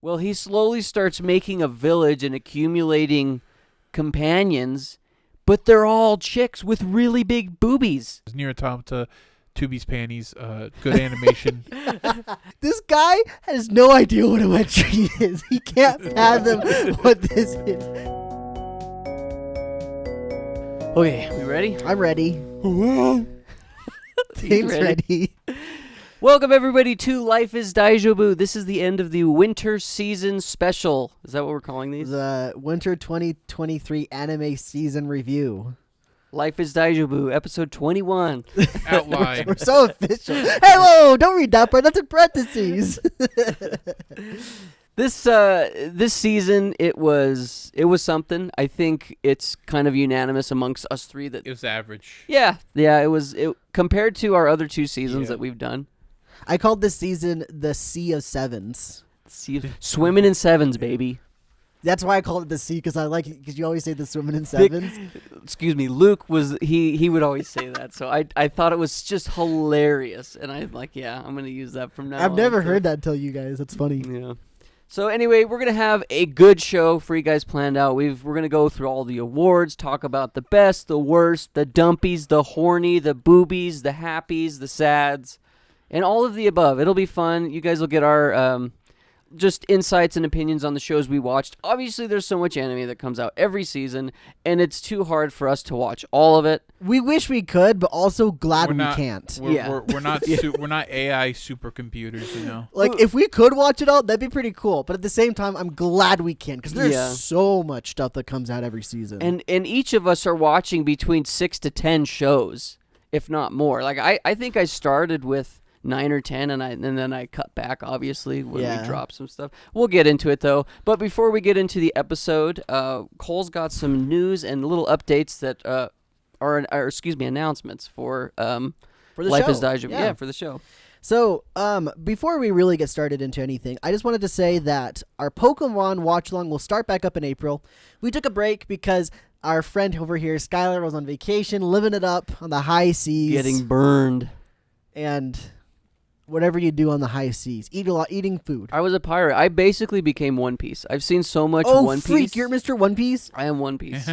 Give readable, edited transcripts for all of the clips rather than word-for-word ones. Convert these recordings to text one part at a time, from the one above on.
Well, he slowly starts making a village and accumulating companions, but they're all chicks with really big boobies. Near Automata, Tubi's panties, good animation. This guy has no idea what a wet dream is. He can't fathom what this is. Okay, we ready? I'm ready. Dave's ready. Welcome, everybody, to Life is Daijoubu. This is the end of the winter season special. Is that what we're calling these? The Winter 2023 Anime Season Review. Life is Daijoubu, episode 21. Outline. We're so official. Hey, whoa, don't read that part. That's in parentheses. This season, it was something. I think it's kind of unanimous amongst us three that It was average. Yeah, it was compared to our other two seasons that we've done. I called this season the Sea of Sevens. Swimming in sevens, baby. That's why I called it the sea, because because you always say the swimming in sevens. Excuse me, Luke he would always say that, so I thought it was just hilarious, and I'm like, yeah, I'm gonna use that from now on. I've never heard that until you guys. That's funny. Yeah. So anyway, we're gonna have a good show for you guys planned out. We're gonna go through all the awards, talk about the best, the worst, the dumpies, the horny, the boobies, the happies, the sads, and all of the above. It'll be fun. You guys will get our just insights and opinions on the shows we watched. Obviously, there's so much anime that comes out every season, and it's too hard for us to watch all of it. We wish we could, but also glad we can't. We're not we're not AI supercomputers, you know. Like, if we could watch it all, that'd be pretty cool. But at the same time, I'm glad we can, because there's so much stuff that comes out every season. And each of us are watching between 6 to 10 shows, if not more. Like, I think I started with 9 or 10, and then I cut back, obviously, when we drop some stuff. We'll get into it, though. But before we get into the episode, Cole's got some news and little updates that announcements for the Life show. is Daijoubu. Yeah, for the show. So, before we really get started into anything, I just wanted to say that our Pokemon watch-along will start back up in April. We took a break because our friend over here, Skylar, was on vacation, living it up on the high seas. Getting burned. And whatever you do on the high seas. Eating food. I was a pirate. I basically became One Piece. I've seen so much One Piece. Oh, freak, you're Mr. One Piece? I am One Piece.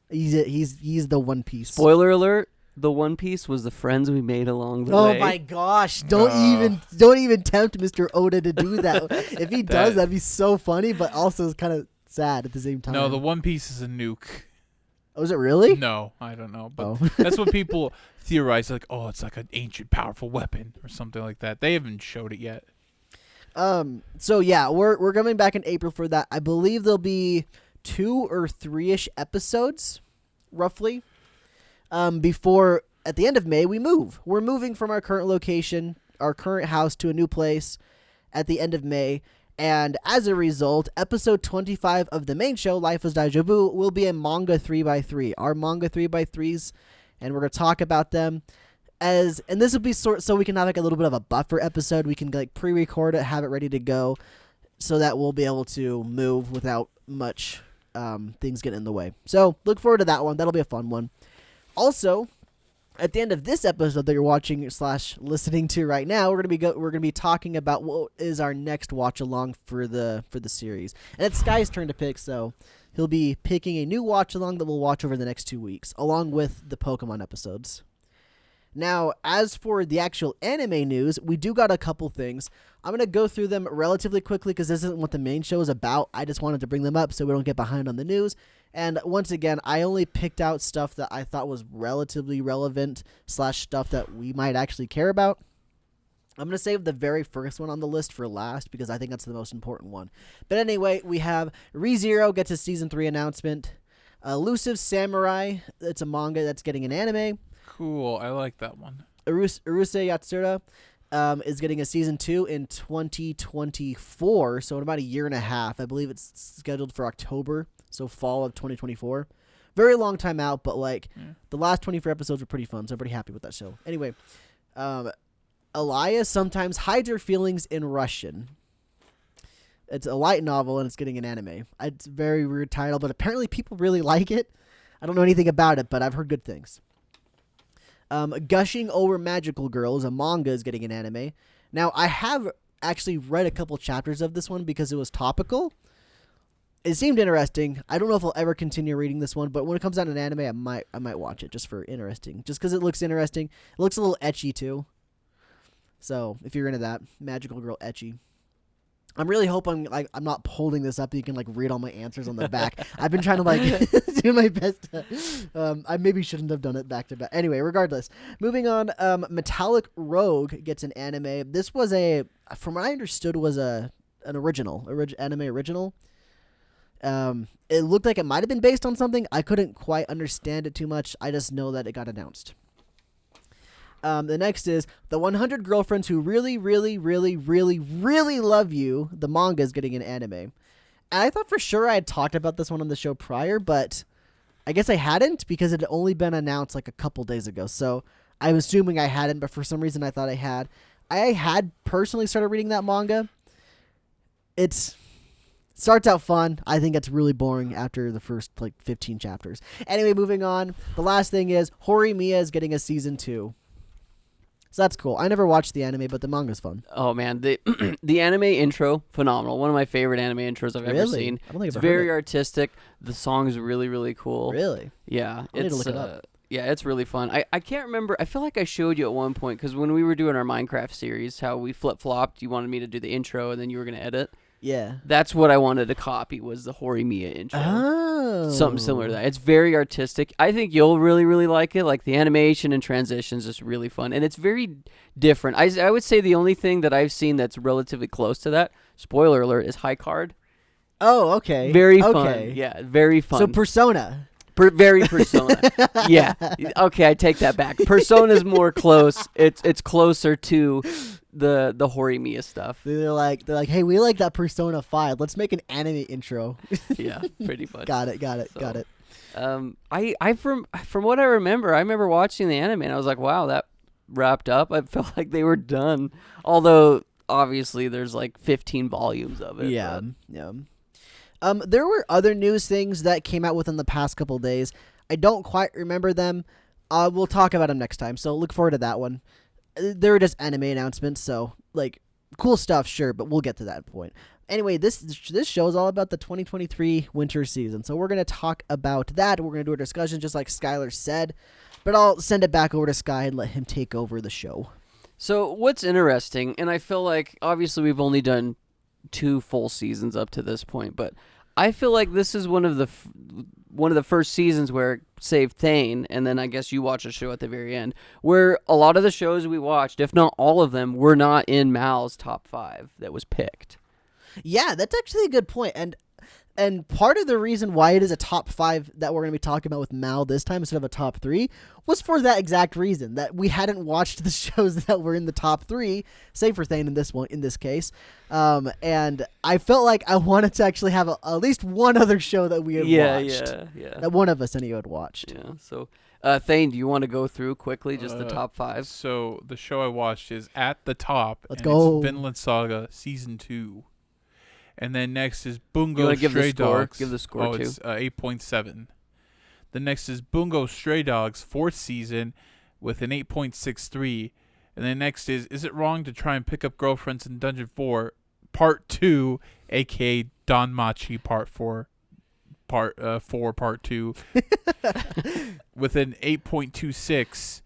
He's the One Piece. Spoiler alert, the One Piece was the friends we made along the way. Oh my gosh, don't even tempt Mr. Oda to do that. If he does, that'd be so funny, but also it's kind of sad at the same time. No, the One Piece is a nuke. Oh, is it really? No, I don't know. But that's what people theorize, like, oh, it's like an ancient, powerful weapon or something like that. They haven't showed it yet. So yeah, we're coming back in April for that. I believe there'll be 2 or 3-ish episodes, roughly. Before at the end of May we move. We're moving from our current location, our current house, to a new place at the end of May. And as a result, episode 25 of the main show, Life is Daijoubu, will be a manga 3x3. Our manga 3x3s, and we're going to talk about them. And this will be so we can have like a little bit of a buffer episode. We can like pre-record it, have it ready to go, so that we'll be able to move without much things getting in the way. So look forward to that one. That'll be a fun one. Also, at the end of this episode that you're watching / listening to right now, we're gonna be talking about what is our next watch along for the series. And it's Sky's turn to pick, so he'll be picking a new watch along that we'll watch over the next 2 weeks, along with the Pokemon episodes. Now, as for the actual anime news, we do got a couple things. I'm gonna go through them relatively quickly because this isn't what the main show is about. I just wanted to bring them up so we don't get behind on the news. And once again, I only picked out stuff that I thought was relatively relevant / stuff that we might actually care about. I'm going to save the very first one on the list for last because I think that's the most important one. But anyway, we have ReZero gets a Season 3 announcement. Elusive Samurai, it's a manga that's getting an anime. Cool, I like that one. Urusei Yatsura is getting a Season 2 in 2024, so in about a year and a half. I believe it's scheduled for October. So fall of 2024. Very long time out, but the last 24 episodes were pretty fun, so I'm pretty happy with that show. Anyway, Elias Sometimes Hides Her Feelings in Russian. It's a light novel, and it's getting an anime. It's a very weird title, but apparently people really like it. I don't know anything about it, but I've heard good things. Gushing Over Magical Girl is a manga is getting an anime. Now, I have actually read a couple chapters of this one because it was topical. It seemed interesting. I don't know if I'll ever continue reading this one, but when it comes out in anime, I might watch it just for interesting. Just because it looks interesting. It looks a little ecchi too. So if you're into that, magical girl ecchi. I'm really hoping I'm not holding this up. You can read all my answers on the back. I've been trying to do my best. I maybe shouldn't have done it back to back. Anyway, regardless, moving on. Metallic Rogue gets an anime. This was from what I understood, was an anime original. It looked like it might have been based on something. I couldn't quite understand it too much. I just know that it got announced. The next is The 100 Girlfriends Who Really, Really, Really, Really, Really Love You. The manga is getting an anime. And I thought for sure I had talked about this one on the show prior, but I guess I hadn't because it had only been announced a couple days ago. So I'm assuming I hadn't, but for some reason I thought I had. I had personally started reading that manga. It starts out fun. I think it's really boring after the first 15 chapters. Anyway, moving on. The last thing is Horimiya is getting a season 2. So that's cool. I never watched the anime, but the manga's fun. Oh man, the anime intro, phenomenal. One of my favorite anime intros I've ever seen. I don't think it's I've ever heard very it. artistic. The song's really, really cool. Really? Yeah. I need to look it up. Yeah, it's really fun. I can't remember. I feel like I showed you at one point because when we were doing our Minecraft series, how we flip-flopped. You wanted me to do the intro, and then you were going to edit. Yeah. That's what I wanted to copy was the Horimiya intro. Oh. Something similar to that. It's very artistic. I think you'll really, really like it. The animation and transitions is really fun. And it's very different. I would say the only thing that I've seen that's relatively close to that, spoiler alert, is High Card. Oh, okay. Very fun. Okay. Yeah, very fun. So Persona. Very Persona. Yeah. Okay, I take that back. Persona's more close. It's closer to the Horimiya stuff. They're like, hey, we like that Persona 5. Let's make an anime intro. Yeah, pretty much. Got it. I from what I remember watching the anime and I was like, wow, that wrapped up. I felt like they were done. Although obviously there's 15 volumes of it. Yeah. Yeah. There were other news things that came out within the past couple days. I don't quite remember them. We'll talk about them next time, so look forward to that one. They were just anime announcements, so cool stuff, sure, but we'll get to that point. Anyway, this show is all about the 2023 winter season, so we're going to talk about that. We're going to do a discussion just like Skylar said, but I'll send it back over to Sky and let him take over the show. So what's interesting, and I feel like obviously we've only done 2 full seasons up to this point, but I feel like this is one of the first seasons where, save Thane, and then I guess you watch a show at the very end, where a lot of the shows we watched, if not all of them, were not in Mal's top 5 that was picked. Yeah, that's actually a good point, and part of the reason why it is a top 5 that we're going to be talking about with Mal this time instead of a top 3 was for that exact reason, that we hadn't watched the shows that were in the top 3, save for Thane in this case, and I felt like I wanted to actually have at least one other show that we had watched. Yeah. That one of us anyway had watched. Yeah, so Thane, do you want to go through quickly just the top 5? So the show I watched is at the top. Let's go. It's Vinland Saga Season 2. And then next is Bungo You wanna give the Stray score? Dogs. Give the score, too. It's 8.7. The next is Bungo Stray Dogs 4th season with an 8.63. And then next is It Wrong to Try and Pick Up Girlfriends in Dungeon 4 Part 2, aka Danmachi Part 4. Part 2 with an 8.26.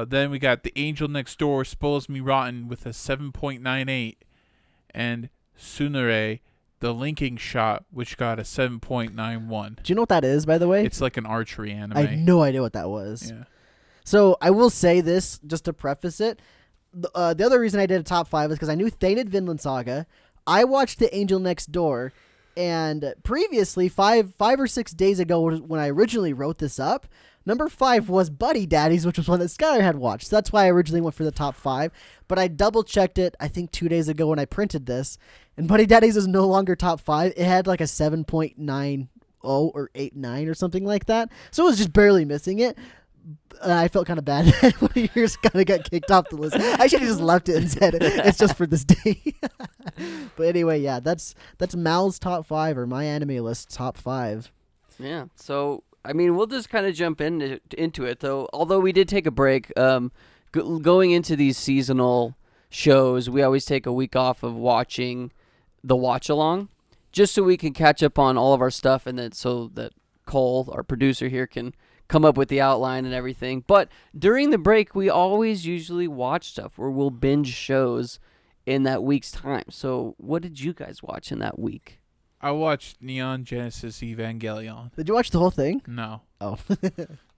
Then we got The Angel Next Door Spoils Me Rotten with a 7.98. And Tsunere, The Linking Shot, which got a 7.91. Do you know what that is, by the way? It's like an archery anime. I had no idea what that was. Yeah. So I will say this, just to preface it. The other reason I did a top 5 is because I knew Thane had Vinland Saga. I watched The Angel Next Door. And previously, 5 or 6 days ago when I originally wrote this up, number 5 was Buddy Daddies, which was one that Skylar had watched. So that's why I originally went for the top 5. But I double-checked it, I think 2 days ago when I printed this. And Buddy Daddies is no longer top 5. It had a 7.90 or 89 or something like that. So it was just barely missing it. I felt kind of bad that one of yours kind of got kicked off the list. I should have just left it and said it's just for this day. But anyway, yeah, that's Mal's top 5 or my anime list top 5. Yeah, so I mean, we'll just kind of jump into it, though. Although we did take a break, going into these seasonal shows, we always take a week off of watching the watch along, just so we can catch up on all of our stuff, and then so that Cole, our producer here, can come up with the outline and everything. But during the break, we always usually watch stuff, or we'll binge shows in that week's time. So what did you guys watch in that week? I watched Neon Genesis Evangelion. Did you watch the whole thing? No. Oh.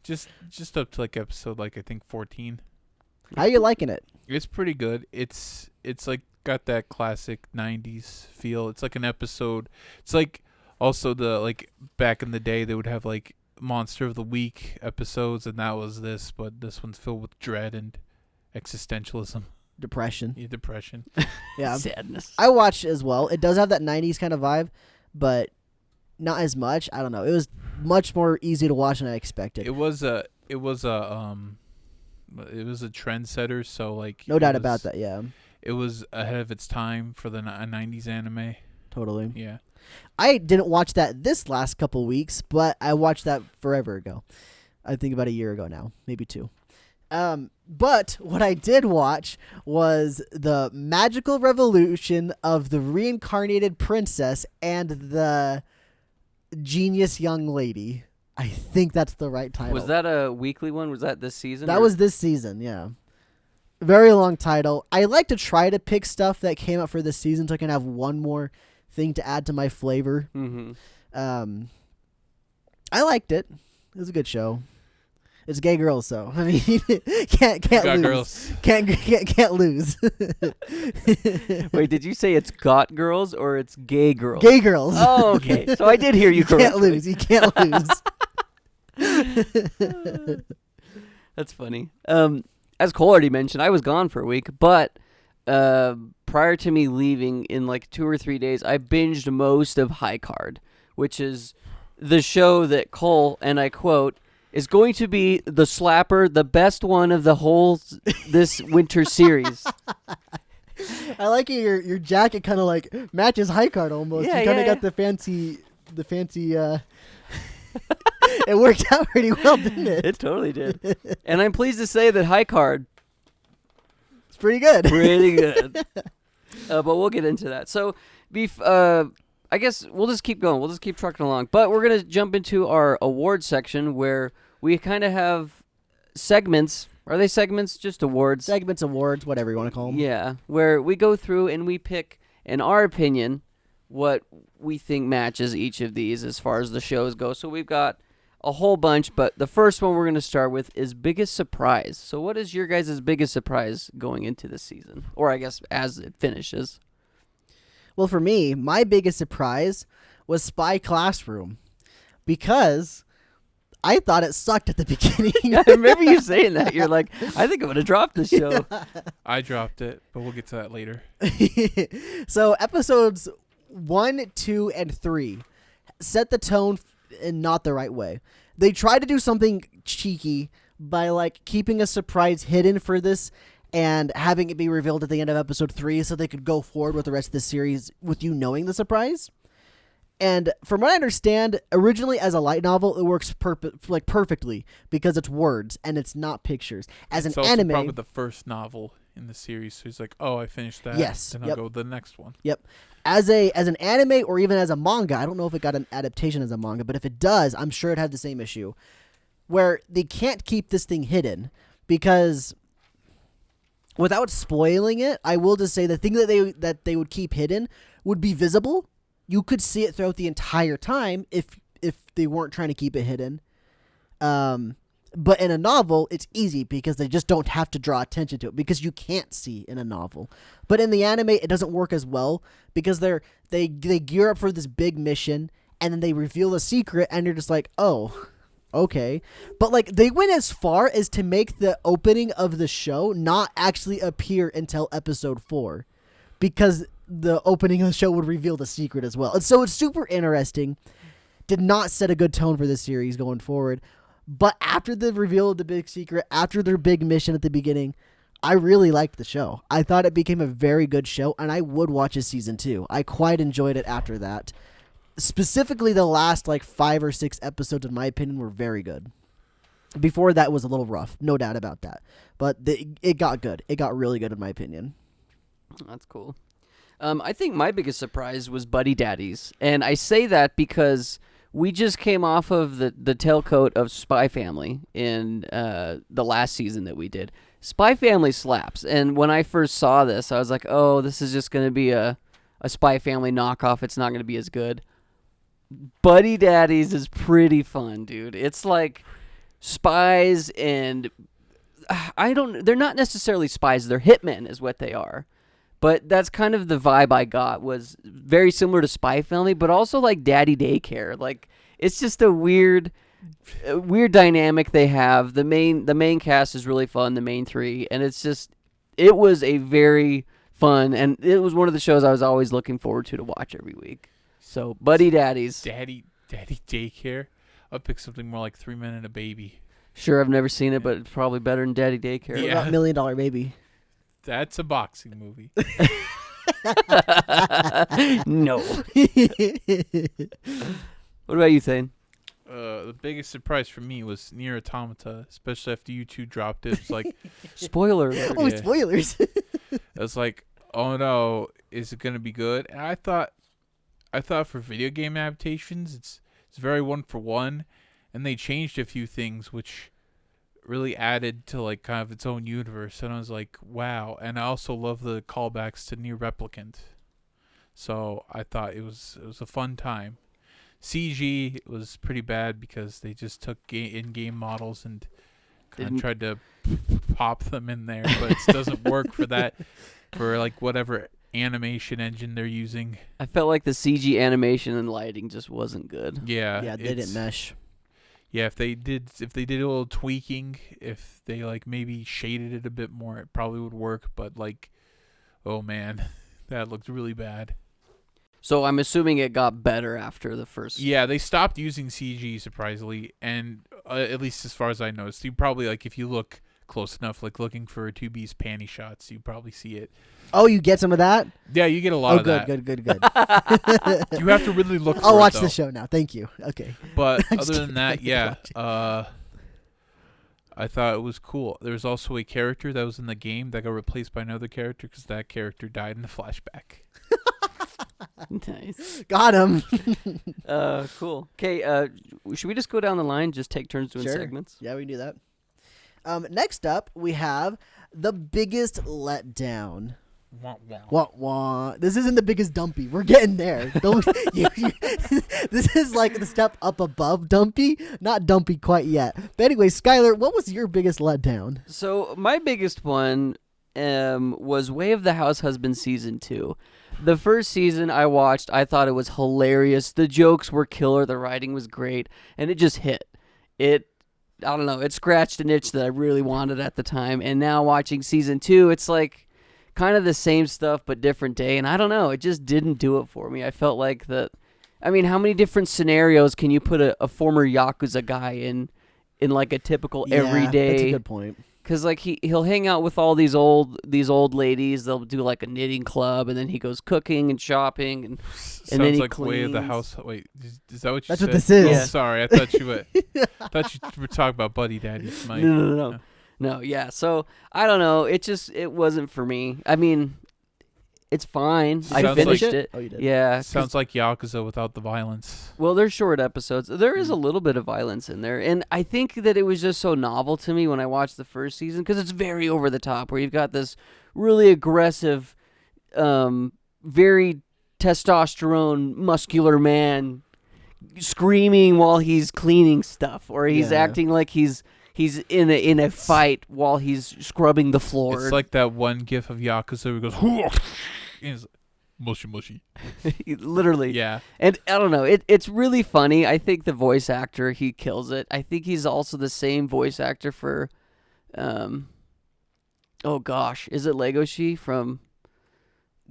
Just up to like episode I think 14. How you liking it? It's pretty good. It's like got that classic 90s feel. It's like an episode. It's like also the like back in the day they would have like Monster of the Week episodes, and that was this, but this one's filled with dread and existentialism. Depression. Yeah, depression. Yeah. Sadness. I watched it as well. It does have that 90s kind of vibe, but not as much. I don't know. It was much more easy to watch than I expected. It was a trendsetter, so like No doubt about that, yeah. It was ahead of its time for the 90s anime. Totally. Yeah. I didn't watch that this last couple weeks, but I watched that forever ago. I think about a year ago now, maybe 2. But what I did watch was the magical revolution of the reincarnated princess and the genius young lady. I think that's the right title. Was that a weekly one? Was that this season? That was this season, yeah. Very long title. I like to try to pick stuff that came out for this season so I can have one more thing to add to my flavor. Mm-hmm. I liked it. It was a good show. It's gay girls, so I mean, can't Got lose. girls. Can't lose. Wait, did you say it's got girls or it's gay girls? Gay girls. Oh, okay. So I did hear you correctly. Can't lose. You can't lose. That's funny. As Cole already mentioned, I was gone for a week, but prior to me leaving in like 2 or 3 days, I binged most of High Card, which is the show that Cole, and I quote, is going to be the slapper, the best one of the whole this winter series. I like your jacket kind of like matches High Card almost. Yeah, you kind of got the fancy. It worked out pretty well, didn't it? It totally did. And I'm pleased to say that High Card, It's pretty good. pretty good. But we'll get into that. So, I guess we'll just keep going. We'll just keep trucking along. But we're going to jump into our awards section where we kind of have segments. Are they segments? Just awards? Segments, awards, whatever you want to call them. Yeah, where we go through and we pick, in our opinion, what we think matches each of these as far as the shows go. So we've got a whole bunch, but the first one we're going to start with is biggest surprise. So what is your guys' biggest surprise going into this season? Or I guess as it finishes. Well, for me, my biggest surprise was Spy Classroom because I thought it sucked at the beginning. I remember you saying that. You're like, I think I'm going to drop this show. I dropped it, but we'll get to that later. So episodes 1, 2, and 3 set the tone in not the right way. They tried to do something cheeky by like keeping a surprise hidden for this and having it be revealed at the end of episode 3 so they could go forward with the rest of the series with you knowing the surprise. And from what I understand, originally as a light novel, it works perfectly because it's words and it's not pictures. As It's an also anime, probably the first novel in the series, so he's like, "Oh, I finished that. Yes, then I'll yep. go to the next one." Yep. As an anime or even as a manga, I don't know if it got an adaptation as a manga, but if it does, I'm sure it had the same issue where they can't keep this thing hidden because without spoiling it, I will just say the thing that they would keep hidden would be visible. You could see it throughout the entire time if they weren't trying to keep it hidden. But in a novel, it's easy because they just don't have to draw attention to it because you can't see in a novel. But in the anime, it doesn't work as well because they gear up for this big mission and then they reveal a secret and you're just like, oh, okay. But like they went as far as to make the opening of the show not actually appear until episode 4 because the opening of the show would reveal the secret as well. And so it's super interesting. Did not set a good tone for this series going forward. But after the reveal of the big secret, after their big mission at the beginning, I really liked the show. I thought it became a very good show, and I would watch a season 2. I quite enjoyed it after that. Specifically, the last 5 or 6 episodes, in my opinion, were very good. Before that was a little rough, no doubt about that. But it got good. It got really good, in my opinion. That's cool. I think my biggest surprise was Buddy Daddies, and I say that because we just came off of the tailcoat of Spy Family in the last season that we did. Spy Family slaps, and when I first saw this, I was like, oh, this is just going to be a Spy Family knockoff. It's not going to be as good. Buddy Daddies is pretty fun, dude. It's like spies and they're not necessarily spies, they're hitmen is what they are. But that's kind of the vibe I got, was very similar to Spy Family, but also like Daddy Daycare. Like, it's just a weird dynamic they have. The main cast is really fun, the main three, and it was a very fun, and it was one of the shows I was always looking forward to watch every week. So, Buddy Daddies. Daddy Daycare. I'll pick something more like 3 Men and a Baby. Sure, I've never seen it, but it's probably better than Daddy Daycare. What Yeah. about $1 Million Baby? That's a boxing movie. No. What about you, Thane? The biggest surprise for me was Nier Automata, especially after you two dropped it. It's like, Spoiler alert. Oh, Yeah. spoilers. it was like, oh no, is it gonna be good? And I thought for video game adaptations, it's very 1-for-1, and they changed a few things which really added to like kind of its own universe, and I was like, wow. And I also love the callbacks to Nier Replicant, so I thought it was a fun time. CG was pretty bad because they just took in-game models and kind of tried to pop them in there, but it doesn't work for that, for like whatever animation engine they're using. I felt like the CG animation and lighting just wasn't good. Yeah, Yeah, they didn't mesh. Yeah, if they did a little tweaking, if they like maybe shaded it a bit more, it probably would work. But like, oh man, that looked really bad. So I'm assuming it got better after the first. Yeah, they stopped using CG surprisingly, and at least as far as I noticed, you probably like if you look close enough, like looking for 2B's panty shots, you probably see it. Oh, you get some of that? Yeah, you get a lot of good, that. good. You have to really look for I'll it, watch though. the show now. Thank you. Okay. But I'm just other than kidding. that, yeah, Watch I thought it was cool. There was also a character that was in the game that got replaced by another character because that character died in the flashback. Nice. Got him. Cool. Okay, should we just go down the line, just take turns doing Sure. segments? Yeah, we can do that. Next up, we have the biggest letdown. Wah, wah. Wah, wah. This isn't the biggest dumpy. We're getting there. Don't, this is like the step up above dumpy, not dumpy quite yet. But anyway, Skylar, what was your biggest letdown? So my biggest one was Way of the House Husband Season 2. The first season I watched, I thought it was hilarious. The jokes were killer. The writing was great. And it just hit. I don't know, it scratched an itch that I really wanted at the time. And now watching Season 2, it's like kind of the same stuff but different day. And I don't know, it just didn't do it for me. I felt like that. I mean, how many different scenarios can you put a former Yakuza guy in like a typical everyday? That's a good point. Because like he'll hang out with all these old ladies. They'll do like a knitting club, and then he goes cooking and shopping, and Sounds then he like Way of the cleans. House. Wait, is that what you That's said? what this is. Oh, Yeah. sorry, I thought you were talking about Buddy Daddies. Mike. No, yeah. So I don't know. It wasn't for me. I mean, it's fine. I Sounds finished like- it. Oh, you did. Yeah. 'cause- Sounds like Yakuza without the violence. Well, they're short episodes. There is a little bit of violence in there, and I think that it was just so novel to me when I watched the first season because it's very over the top. Where you've got this really aggressive, very testosterone, muscular man screaming while he's cleaning stuff, or he's Yeah. acting like he's in a fight while he's scrubbing the floor. It's like that one gif of Yakuza where he goes, and he's like, mushy mushy. Literally. Yeah. And I don't know, it's really funny. I think the voice actor, he kills it. I think he's also the same voice actor for, oh gosh, is it Legoshi from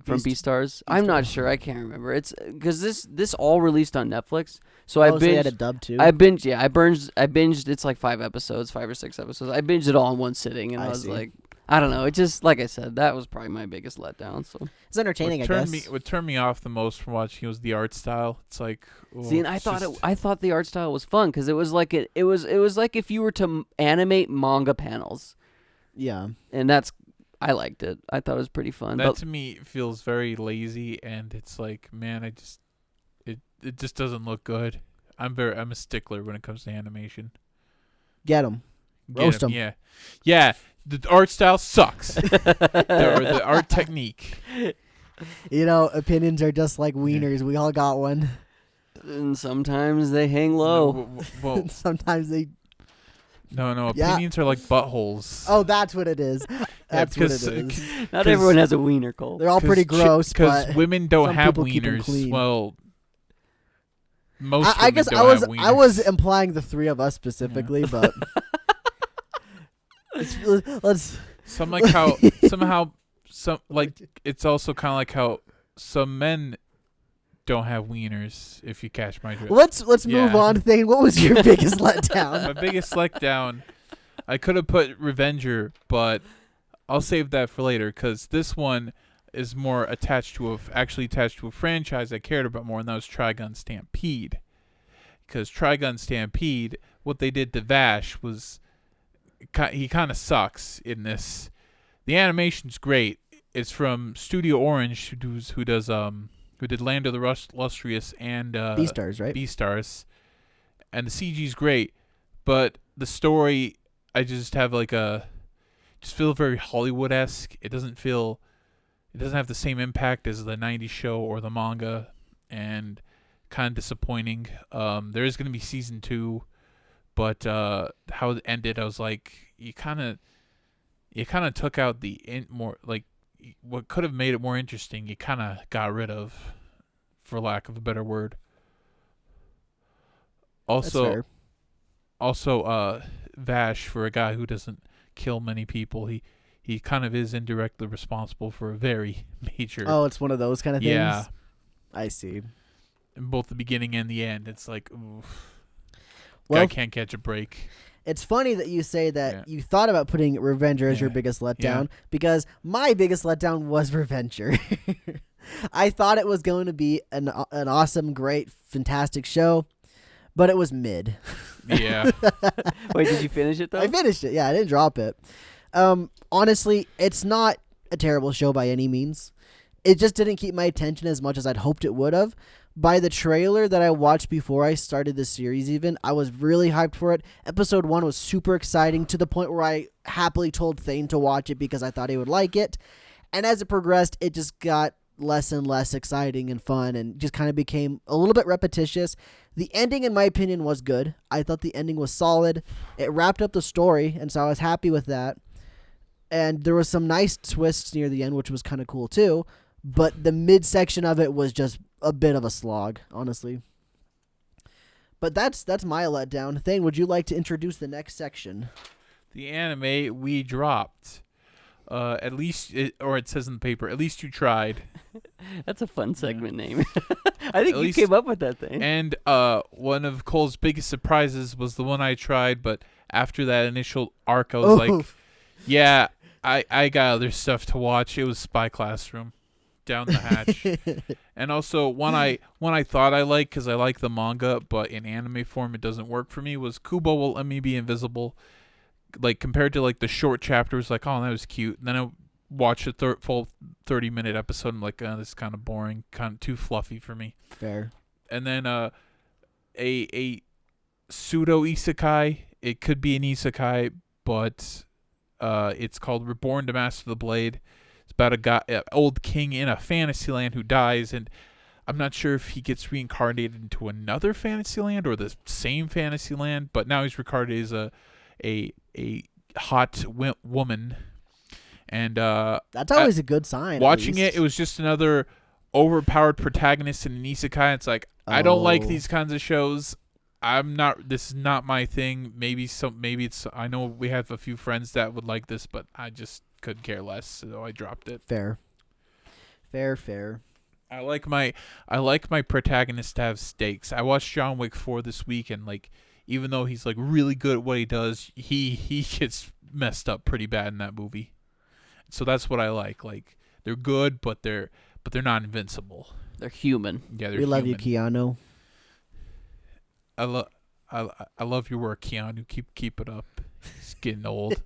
Beastars? I'm not sure. I can't remember. It's because this all released on Netflix. So I Oh, so you had a binged. dub too? I binged. It's like 5 or 6 episodes. I binged it all in one sitting, and I was see. like, I don't know. It just, like I said, that was probably my biggest letdown. So It's entertaining, I guess. What turned me off the most from watching was the art style. It's like, see, and I thought the art style was fun because it was like it was like if you were to animate manga panels. Yeah. And that's I liked it. I thought it was pretty fun. That But to me feels very lazy, and it's like, man, it just doesn't look good. I'm a stickler when it comes to animation. Get them. Roast 'em. Yeah, yeah. The art style sucks. the art technique. Opinions are just like wieners. We all got one. and sometimes they hang low. No, well, Sometimes they. no. Yeah. Opinions are like buttholes. Oh, that's what it is. That's what it because, is. Not everyone has a wiener, Cole. They're all pretty gross, Because but women don't some have people keep 'em wieners. clean. Well, most I women guess don't I was have wieners. I was implying the three of us specifically, but let's Some like how some like it's also kind of like how some men don't have wieners. If you catch my drift. let's move Yeah. on. Thane, what was your biggest letdown? My biggest letdown. I could have put Revenger, but I'll save that for later because this one is more attached to a franchise I cared about more, and that was Trigun Stampede. Because Trigun Stampede, what they did to Vash was he kind of sucks in this. The animation's great. It's from Studio Orange, who did Land of the Lustrous and Beastars, right? Beastars, and the CG's great, but the story I just have just feel very Hollywood-esque. It doesn't have the same impact as the 90s show or the manga, and kind of disappointing. There is going to be season 2, but how it ended, I was like, you kind of took out more like what could have made it more interesting. You kind of got rid of, for lack of a better word. That's fair. Also, Vash, for a guy who doesn't kill many people, he kind of is indirectly responsible for a very major. Oh, it's one of those kind of things. Yeah. I see. In both the beginning and the end, it's like, oof. Well, Guy can't catch a break. it's funny that you say that Yeah. you thought about putting Revenger as your Yeah. biggest letdown Yeah. because my biggest letdown was Revenger. I thought it was going to be an awesome, great, fantastic show, but it was mid. Yeah. Wait, did you finish it though? I finished it. Yeah, I didn't drop it. Honestly, it's not a terrible show by any means. It just didn't keep my attention as much as I'd hoped it would have. By the trailer that I watched before I started the series even, I was really hyped for it. Episode 1 was super exciting to the point where I happily told Thane to watch it because I thought he would like it. And as it progressed, it just got less and less exciting and fun and just kind of became a little bit repetitious. The ending, in my opinion, was good. I thought the ending was solid. It wrapped up the story, and so I was happy with that. And there was some nice twists near the end, which was kind of cool too. But the midsection of it was just a bit of a slog, honestly. But that's my letdown. Thane, would you like to introduce the next section? The anime we dropped. At least, it says in the paper, at least you tried. That's a fun segment name. I think At you least- came up with that thing. And one of Cole's biggest surprises was the one I tried, but after that initial arc, I was like, yeah, I got other stuff to watch. It was Spy Classroom, down the hatch. And also one I thought I liked because I like the manga, but in anime form it doesn't work for me, was Kubo Will Let Me Be Invisible. Like compared to like the short chapters, like, oh, that was cute. And then I watched a full 30-minute episode and I'm like, oh, this is kind of boring, kind of too fluffy for me. Fair. And then a pseudo isekai. It could be an isekai, but it's called Reborn to Master the Blade. It's about a guy, old king in a fantasy land who dies, and I'm not sure if he gets reincarnated into another fantasy land or the same fantasy land, but now he's reincarnated as a hot woman. And That's always a good sign. watching it was just another overpowered protagonist in an isekai. It's like, I don't like Oh. these kinds of shows. This is not my thing. Maybe it's, I know we have a few friends that would like this, but I just couldn't care less, so I dropped it. Fair. I like my protagonist to have stakes. I watched John Wick 4 this week, and like, even though he's like really good at what he does, he gets messed up pretty bad in that movie. So that's what I like. Like, they're good, but they're not invincible. They're human. Yeah, they're We love you, human. Keanu. I love your work, Keanu. Keep it up. It's getting old.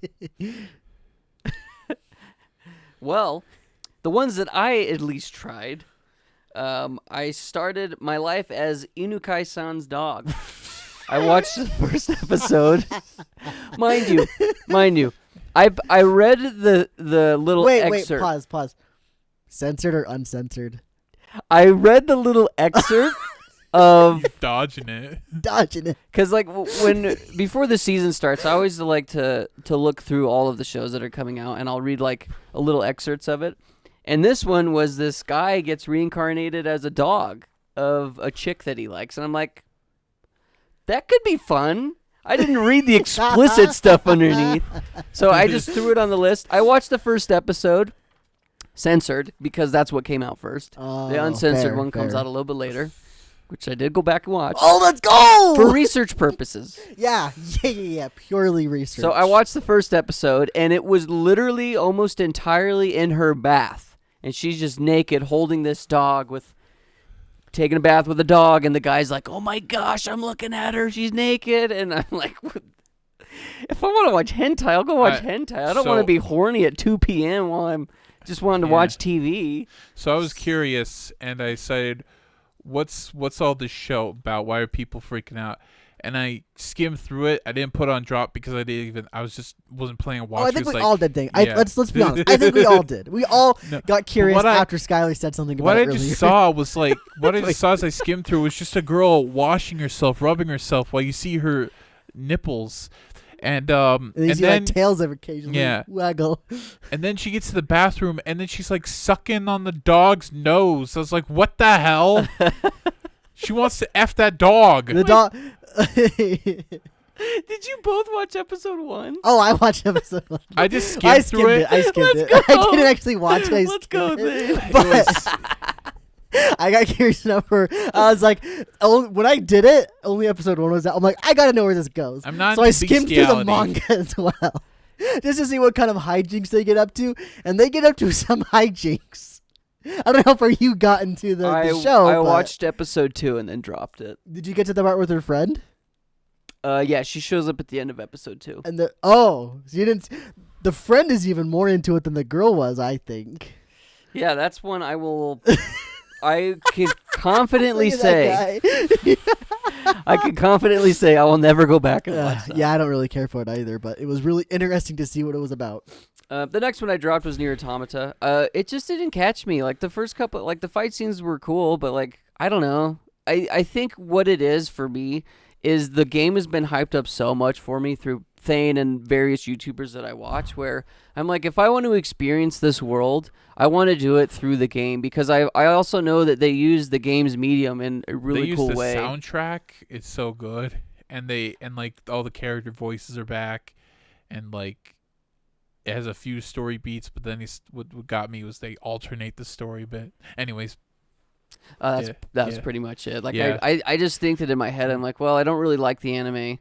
Well, the ones that I at least tried, I started my life as Inukai-san's dog. I watched the first episode. Mind you, I read the little excerpt. Wait, pause. Censored or uncensored? I read the little excerpt of Dodging it. because like when before the season starts, I always like to look through all of the shows that are coming out, and I'll read like a little excerpts of it. And this one was this guy gets reincarnated as a dog of a chick that he likes, and I'm like, that could be fun. I didn't read the explicit stuff underneath, so I just threw it on the list. I watched the first episode, censored, because that's what came out first. The uncensored one comes out a little bit later, which I did go back and watch. Oh, let's go! For research purposes. Yeah, purely research. So I watched the first episode, and it was literally almost entirely in her bath, and she's just naked holding this dog with... taking a bath with a dog, and the guy's like, oh my gosh, I'm looking at her, she's naked, and I'm like, what? If I want to watch hentai, I'll go watch hentai. I don't want to be horny at 2 p.m. while I'm just wanting to watch TV. So I was curious, and I said, what's all this show about? Why are people freaking out? And I skimmed through it. I didn't put on drop because I wasn't planning on watching. I think we like, all did. yeah. Let's be honest. I think we all did. We all got curious after Skylar said something about what it I earlier. just saw was like, what I just saw as I skimmed through was just a girl washing herself, rubbing herself while you see her nipples. And you see then like tails occasionally waggle. And then she gets to the bathroom, and then she's like sucking on the dog's nose. I was like, what the hell? She wants to F that dog. The dog. Did you both watch episode 1? Oh, I watched episode 1. I just skimmed through it. I skimmed it. Let's go. I didn't actually watch it. Let's go, then. But I got curious enough I was like, when I did it, only episode 1 was out. I'm like, I gotta know where this goes. I'm not so I into skimmed through the bestiality. manga as well, just to see what kind of hijinks they get up to, and they get up to some hijinks. I don't know how far you got into the show. I but watched episode 2 and then dropped it. Did you get to the part with her friend? Yeah, she shows up at the end of episode 2. And so you didn't. The friend is even more into it than the girl was, I think. Yeah, that's one I will. I can confidently Look at say. that guy. I can confidently say I will never go back and watch that. Yeah, I don't really care for it either, but it was really interesting to see what it was about. The next one I dropped was Nier Automata. It just didn't catch me. Like the first couple, like the fight scenes were cool, but like I don't know. I think what it is for me is the game has been hyped up so much for me through Thane and various YouTubers that I watch, where I'm like, if I want to experience this world, I want to do it through the game, because I also know that they use the game's medium in a really cool way. The soundtrack is so good, and like all the character voices are back, and like it has a few story beats, but then what got me was they alternate the story bit. Anyways. That's pretty much it. Like I just think that in my head I'm like, well, I don't really like the anime.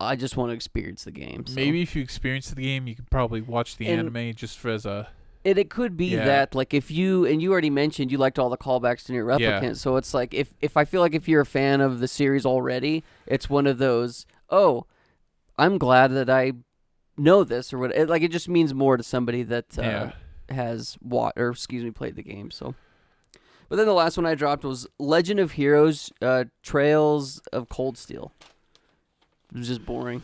I just want to experience the game. So. Maybe if you experience the game, you could probably watch the anime just for as a. And it could be that, like, if you already mentioned you liked all the callbacks to Nier Replicant, so it's like if I feel like if you're a fan of the series already, it's one of those. Oh, I'm glad that I know this, or what. It just means more to somebody that has played the game. So. But then the last one I dropped was Legend of Heroes, Trails of Cold Steel. It was just boring.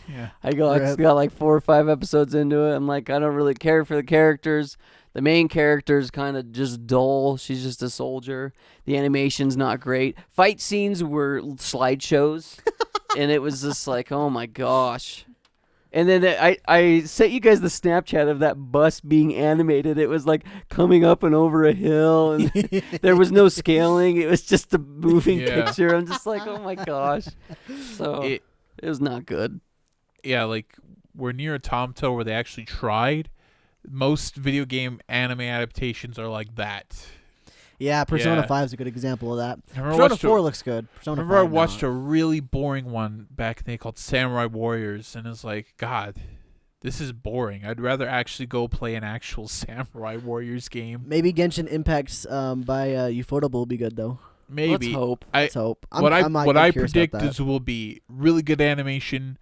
Yeah. I got like 4 or 5 episodes into it. I'm like, I don't really care for the characters. The main character's kind of just dull. She's just a soldier. The animation's not great. Fight scenes were slideshows. And it was just like, oh my gosh. And then I sent you guys the Snapchat of that bus being animated. It was like coming up and over a hill, and there was no scaling. It was just a moving picture. I'm just like, oh my gosh. So it was not good. Yeah, like we're near Automata where they actually tried. Most video game anime adaptations are like that. Yeah, Persona 5 is a good example of that. Remember Persona 4 looks good. I watched a really boring one back in the day called Samurai Warriors, and it's like, God, this is boring. I'd rather actually go play an actual Samurai Warriors game. Maybe Genshin Impact's by Ufotable will be good, though. Maybe. Let's hope. Let's hope. What I predict is will be really good animation,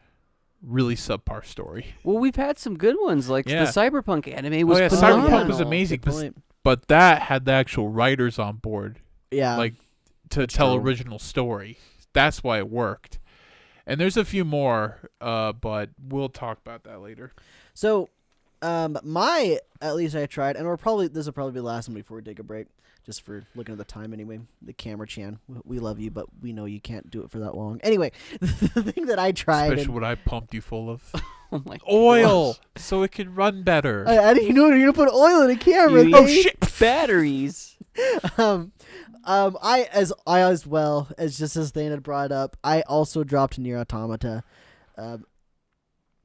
really subpar story. Well, we've had some good ones, like Yeah. the Cyberpunk anime was Cyberpunk phenomenal. was amazing, Good point. but that had the actual writers on board, Yeah. like to tell true. original story. That's why it worked. And there's a few more, but we'll talk about that later. So, at least I tried, and this will probably be the last one before we take a break, just for looking at the time anyway. The camera chan, we love you, but we know you can't do it for that long. Anyway, the thing that I tried, Especially what I pumped you full of Oh my oil, so it could run better. I didn't know you're gonna put oil in the camera. You- Oh Dave. shit! batteries. I as well as just as Thane had brought up, I also dropped Nier Automata,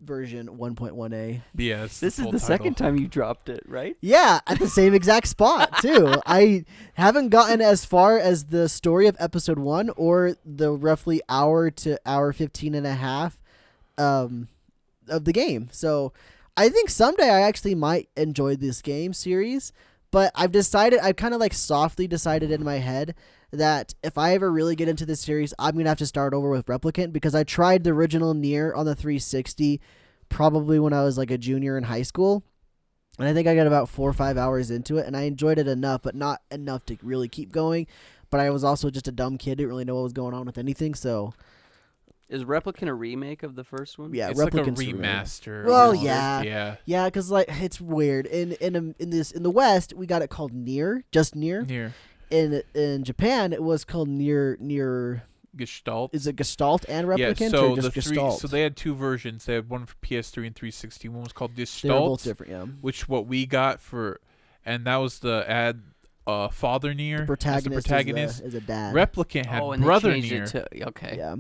version 1.1a. Yes, This is the second time you dropped it, right? Yeah, at the same exact spot too. I haven't gotten as far as the story of episode 1 or the roughly hour to hour 15 and a half of the game. So I think someday I actually might enjoy this game series, but I've kind of like softly decided in my head that if I ever really get into this series, I'm going to have to start over with Replicant, because I tried the original Nier on the 360 probably when I was like a junior in high school. And I think I got about 4 or 5 hours into it, and I enjoyed it enough, but not enough to really keep going. But I was also just a dumb kid, didn't really know what was going on with anything, so... Is Replicant a remake of the first one? Yeah, It's like a Replicant's remaster. Well, almost. yeah. Yeah. Yeah, because like it's weird. In the West, we got it called Nier, just Nier. Near In Japan, it was called Nier. Gestalt. Is it Gestalt and Replicant, Yeah, so or just Gestalt? So they had two versions. They had one for PS3 and 360. One was called They were Gestalt, both different. Yeah. which what we got for, and that was the father Nier. The protagonist, protagonist. is a dad. Replicant had Oh, and brother they changed Nier. it to okay. Yeah.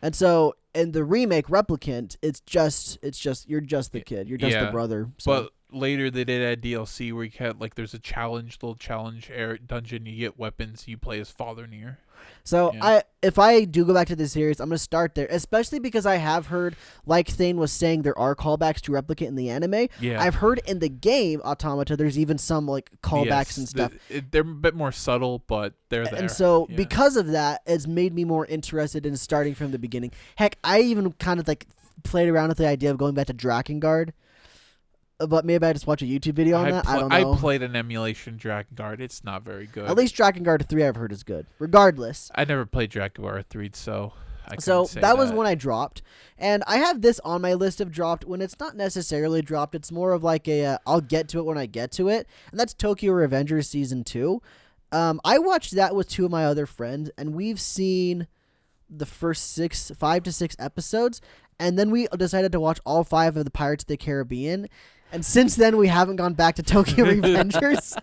And so in the remake Replicant, it's just you're just the kid. You're just the Yeah, brother. So. But later they did a DLC where you had like there's a little challenge dungeon. You get weapons. You play as father Nier. So Yeah. if I do go back to this series, I'm gonna start there, especially because I have heard, like Thane was saying, there are callbacks to Replicant in the anime. Yeah. I've heard in the game Automata, there's even some like callbacks and stuff. They're a bit more subtle, but they're there. And so Yeah. because of that, it's made me more interested in starting from the beginning. Heck, I even kind of like played around with the idea of going back to Drakengard. But maybe I just watch a YouTube video on that. I don't know. I played an emulation Dragon Guard. It's not very good. At least Drakengard 3 I've heard is good. Regardless. I never played Dragon Guard 3, so I couldn't So say that was one I dropped. And I have this on my list of dropped when it's not necessarily dropped. It's more of like I'll get to it when I get to it. And that's Tokyo Revengers Season 2. I watched that with two of my other friends, and we've seen the first 5 to 6 episodes. And then we decided to watch all 5 of the Pirates of the Caribbean. And since then, we haven't gone back to Tokyo Revengers.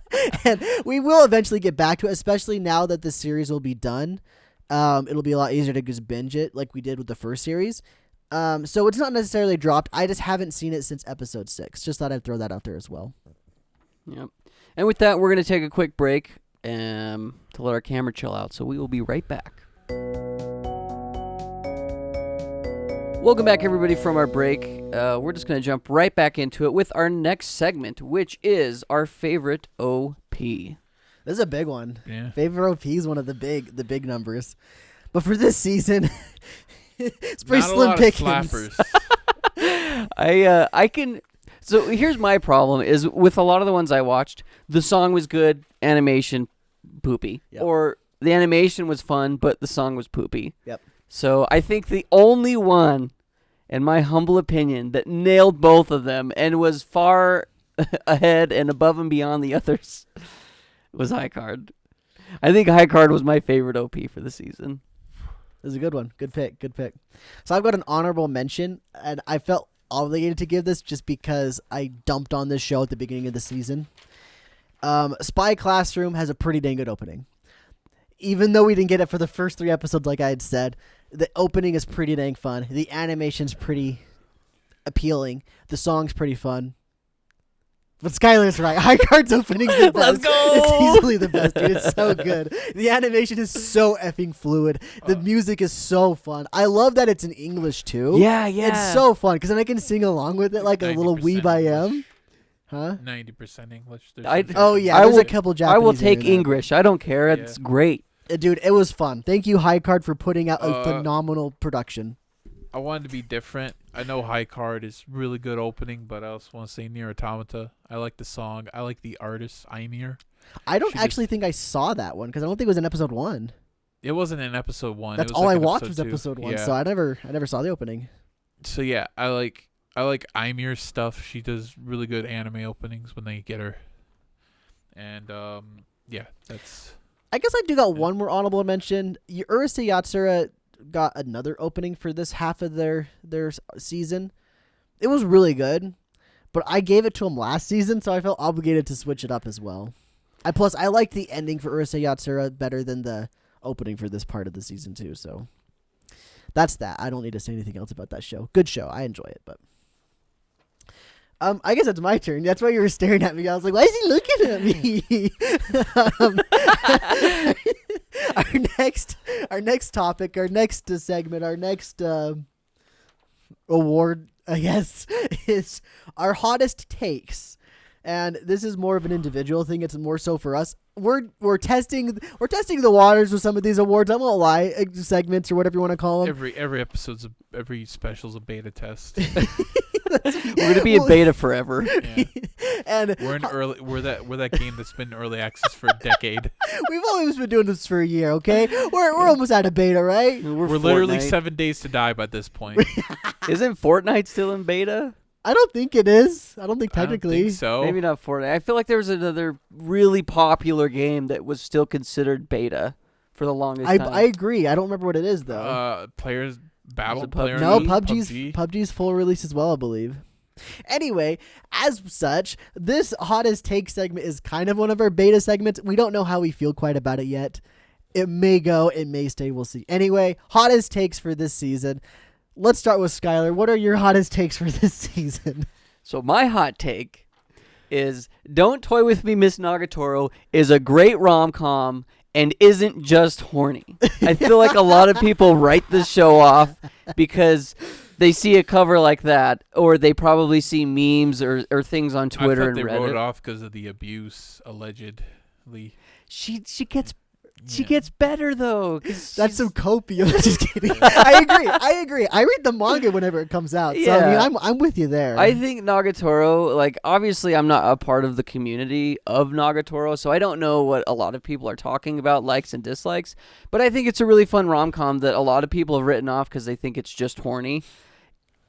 And we will eventually get back to it, especially now that the series will be done. It'll be a lot easier to just binge it like we did with the first series. So it's not necessarily dropped. I just haven't seen it since episode 6. Just thought I'd throw that out there as well. Yep. And with that, we're going to take a quick break to let our camera chill out. So we will be right back. Welcome back, everybody, from our break. We're just going to jump right back into it with our next segment, which is our favorite OP. This is a big one. Yeah. Favorite OP is one of the big numbers. But for this season, it's pretty Not a slim lot pickings. of slappers. I can. So here's my problem: is with a lot of the ones I watched, the song was good, animation poopy, Yep. or the animation was fun, but the song was poopy. Yep. So I think the only one, in my humble opinion, that nailed both of them and was far ahead and above and beyond the others was High Card. I think High Card was my favorite OP for the season. This is a good one. Good pick. So I've got an honorable mention, and I felt obligated to give this just because I dumped on this show at the beginning of the season. Spy Classroom has a pretty dang good opening. Even though we didn't get it for the first 3 episodes like I had said, the opening is pretty dang fun. The animation's pretty appealing. The song's pretty fun. But Skylar's right. High Card's opening's the best. Let's go! It's easily the best, dude. It's so good. The animation is so effing fluid. The music is so fun. I love that it's in English, too. Yeah. It's so fun, because then I can sing along with it like a little 90% weeb I am. English. Huh? 90% English. There's I- some Oh, Japanese. yeah. I There's will- a couple Japanese I will in take there. English. I don't care. Yeah. It's great. Dude, it was fun. Thank you, High Card, for putting out a Uh, phenomenal production. I wanted to be different. I know High Card is really good opening, but I also want to say Nier Automata. I like the song. I like the artist, Ymir. I don't actually think I saw that one because I don't think it was in episode 1. It wasn't in episode 1. That's it was all like I in watched was two. episode 1, Yeah. so I never saw the opening. So yeah, I like Ymir's stuff. She does really good anime openings when they get her. And yeah, that's. I guess I do got one more honorable mention. Urusei Yatsura got another opening for this half of their season. It was really good, but I gave it to him last season, so I felt obligated to switch it up as well. I like the ending for Urusei Yatsura better than the opening for this part of the season too. So that's that. I don't need to say anything else about that show. Good show. I enjoy it, but. I guess it's my turn. That's why you were staring at me. I was like, why is he looking at me? Our next topic, our next segment, our next award, I guess, is our hottest takes. And this is more of an individual thing. It's more so for us. We're testing the waters with some of these awards. I won't lie, segments or whatever you want to call them. Every special's a beta test. We're gonna be in beta forever. Yeah. And we're that game that's been in early access for a decade. We've always been doing this for a year, okay? We're almost out of beta, right? We're literally 7 days to die by this point. Isn't Fortnite still in beta? I don't think it is. I don't think technically. I don't think so. Maybe not Fortnite. I feel like there was another really popular game that was still considered beta for the longest time. I agree. I don't remember what it is though. Players battle Is it player. No, PUBG. PUBG's full release as well, I believe. Anyway, as such, this hottest take segment is kind of one of our beta segments. We don't know how we feel quite about it yet. It may go, it may stay, we'll see. Anyway, hottest takes for this season. Let's start with Skylar. What are your hottest takes for this season? So my hot take is Don't Toy With Me, Miss Nagatoro is a great rom-com and isn't just horny. I feel like a lot of people write this show off because they see a cover like that, or they probably see memes or things on Twitter I thought and they Reddit. wrote it off because of the abuse, allegedly. She gets better though. That's so copious. Just kidding. I agree. I read the manga whenever it comes out. So I mean, I'm with you there. I think Nagatoro, like, obviously I'm not a part of the community of Nagatoro, so I don't know what a lot of people are talking about, likes and dislikes, but I think it's a really fun rom-com that a lot of people have written off because they think it's just horny.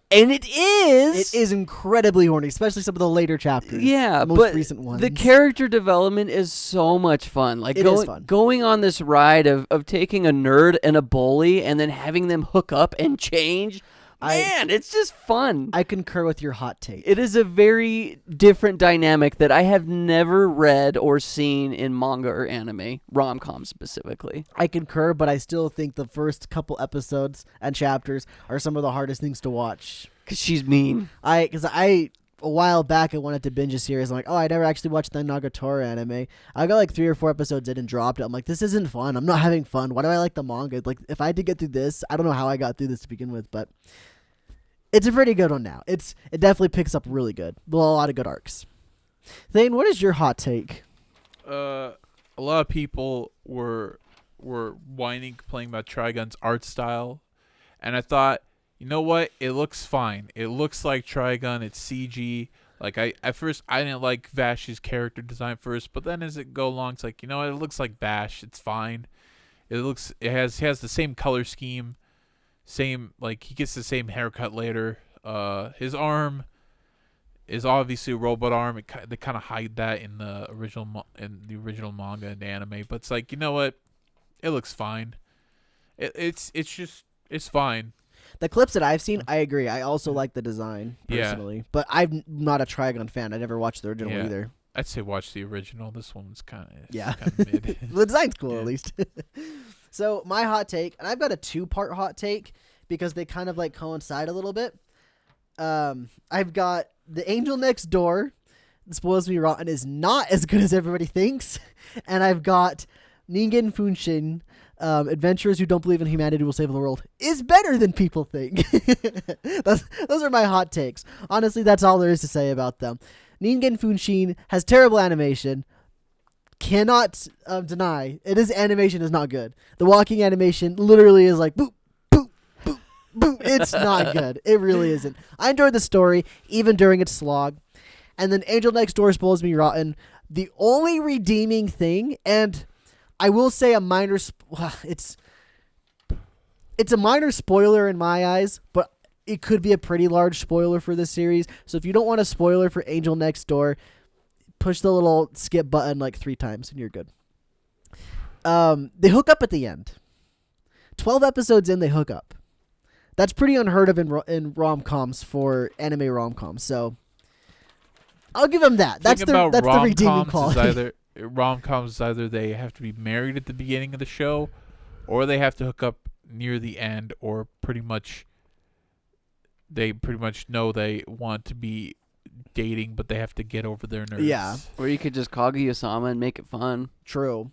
And it is. It is incredibly horny, especially some of the later chapters. Yeah, the most but recent ones. the character development is so much fun. Like it is fun. Going on this ride of taking a nerd and a bully and then having them hook up and change. Man, it's just fun. I concur with your hot take. It is a very different dynamic that I have never read or seen in manga or anime, rom-com specifically. I concur, but I still think the first couple episodes and chapters are some of the hardest things to watch. Because she's mean. Because a while back, I wanted to binge a series. I'm like, I never actually watched the Nagatoro anime. I got like 3 or 4 episodes in and dropped it. I'm like, this isn't fun. I'm not having fun. Why do I like the manga? Like, if I had to get through this, I don't know how I got through this to begin with, but it's a pretty good one now. It definitely picks up really good. A lot of good arcs. Thane, what is your hot take? A lot of people were whining, complaining about Trigun's art style, and I thought, you know what? It looks fine. It looks like Trigun. It's CG. Like at first I didn't like Vash's character design first, but then as it go along, it's like, you know what? It looks like Vash. It's fine. It has the same color scheme. Same, like, he gets the same haircut later. His arm is obviously a robot arm. They kind of hide that in the original manga and anime, but it's like, you know what? It looks fine. It's fine. The clips that I've seen, I agree. I also like the design personally, but I'm not a Trigun fan. I never watched the original either. I'd say watch the original. This one's kind of mid. The design's cool at least. So my hot take, and I've got a 2-part hot take because they kind of like coincide a little bit. I've got The Angel Next Door, Spoils Me Rotten, is not as good as everybody thinks, and I've got Ningen Funshin, Adventurers Who Don't Believe in Humanity Will Save the World, is better than people think. Those are my hot takes. Honestly, that's all there is to say about them. Ningen Funshin has terrible animation. Cannot deny animation is not good. The walking animation literally is like boop, boop, boop, It's not good. It really isn't. I enjoyed the story, even during its slog. And then Angel Next Door spoils me rotten. The only redeeming thing, and I will say a minor... it's a minor spoiler in my eyes, but it could be a pretty large spoiler for this series. So if you don't want a spoiler for Angel Next Door, push the little skip button like 3 times and you're good. They hook up at the end. 12 episodes in, they hook up. That's pretty unheard of in rom-coms for anime rom-coms. So I'll give them that. That's the redeeming quality. Rom-coms is either they have to be married at the beginning of the show, or they have to hook up near the end, or they pretty much know they want to be dating, but they have to get over their nerves. Yeah. Or you could just Kaguya-sama and make it fun. True.